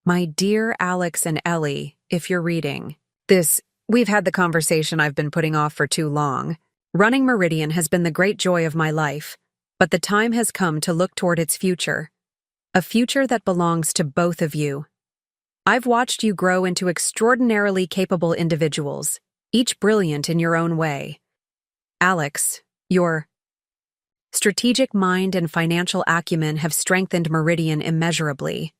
My dear Alex and Ellie, if you're reading this, we've had the conversation I've been putting off for too long. Running Meridian has been the great joy of my life, but the time has come to look toward its future. A future that belongs to both of you. I've watched you grow into extraordinarily capable individuals, each brilliant in your own way. Alex, your strategic mind and financial acumen have strengthened Meridian immeasurably.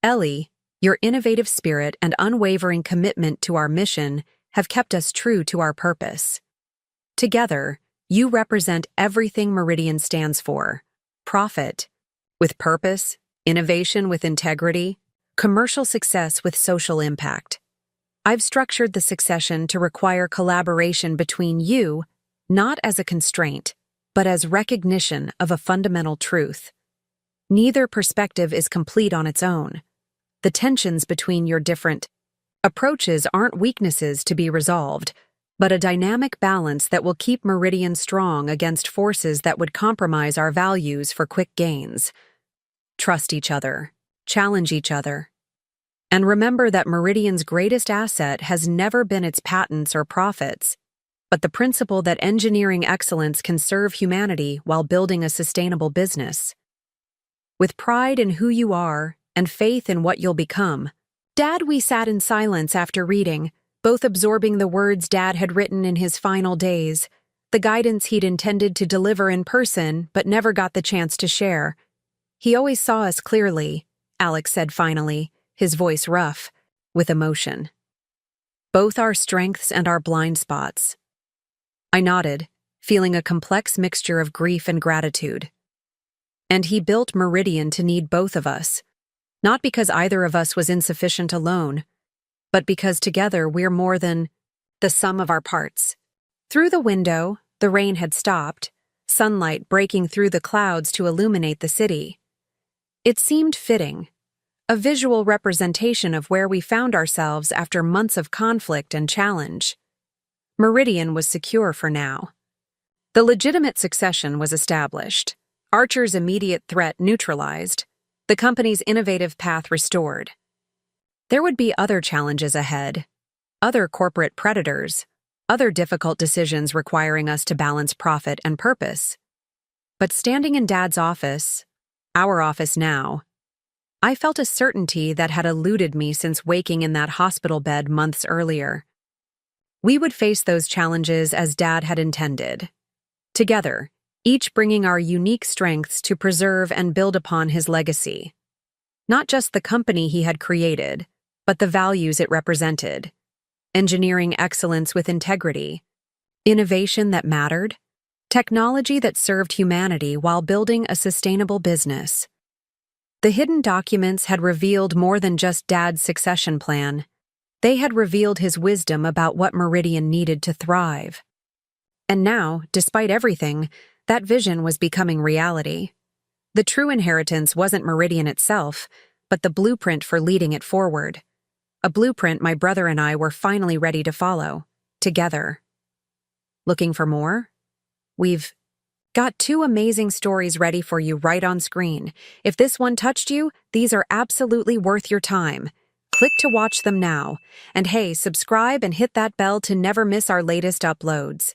Ellie, your innovative spirit and unwavering commitment to our mission have kept us true to our purpose. Together, you represent everything Meridian stands for: profit with purpose, innovation with integrity, commercial success with social impact. I've structured the succession to require collaboration between you, not as a constraint, but as recognition of a fundamental truth. Neither perspective is complete on its own. The tensions between your different approaches aren't weaknesses to be resolved, but a dynamic balance that will keep Meridian strong against forces that would compromise our values for quick gains. Trust each other, challenge each other, and remember that Meridian's greatest asset has never been its patents or profits, but the principle that engineering excellence can serve humanity while building a sustainable business. With pride in who you are and faith in what you'll become, Dad, we sat in silence after reading, both absorbing the words Dad had written in his final days, the guidance he'd intended to deliver in person but never got the chance to share. He always saw us clearly, Alex said finally, his voice rough, with emotion. Both our strengths and our blind spots. I nodded, feeling a complex mixture of grief and gratitude. And he built Meridian to need both of us, not because either of us was insufficient alone, but because together we're more than the sum of our parts. Through the window, the rain had stopped, sunlight breaking through the clouds to illuminate the city. It seemed fitting, a visual representation of where we found ourselves after months of conflict and challenge. Meridian was secure for now. The legitimate succession was established, Archer's immediate threat neutralized, the company's innovative path restored. There would be other challenges ahead, other corporate predators, other difficult decisions requiring us to balance profit and purpose. But standing in Dad's office, our office now, I felt a certainty that had eluded me since waking in that hospital bed months earlier. We would face those challenges as Dad had intended. Together, each bringing our unique strengths to preserve and build upon his legacy. Not just the company he had created, but the values it represented. Engineering excellence with integrity, innovation that mattered, technology that served humanity while building a sustainable business. The hidden documents had revealed more than just Dad's succession plan. They had revealed his wisdom about what Meridian needed to thrive. And now, despite everything, that vision was becoming reality. The true inheritance wasn't Meridian itself, but the blueprint for leading it forward. A blueprint my brother and I were finally ready to follow, together. Looking for more? We've got 2 amazing stories ready for you right on screen. If this one touched you, these are absolutely worth your time. Click to watch them now. And hey, subscribe and hit that bell to never miss our latest uploads.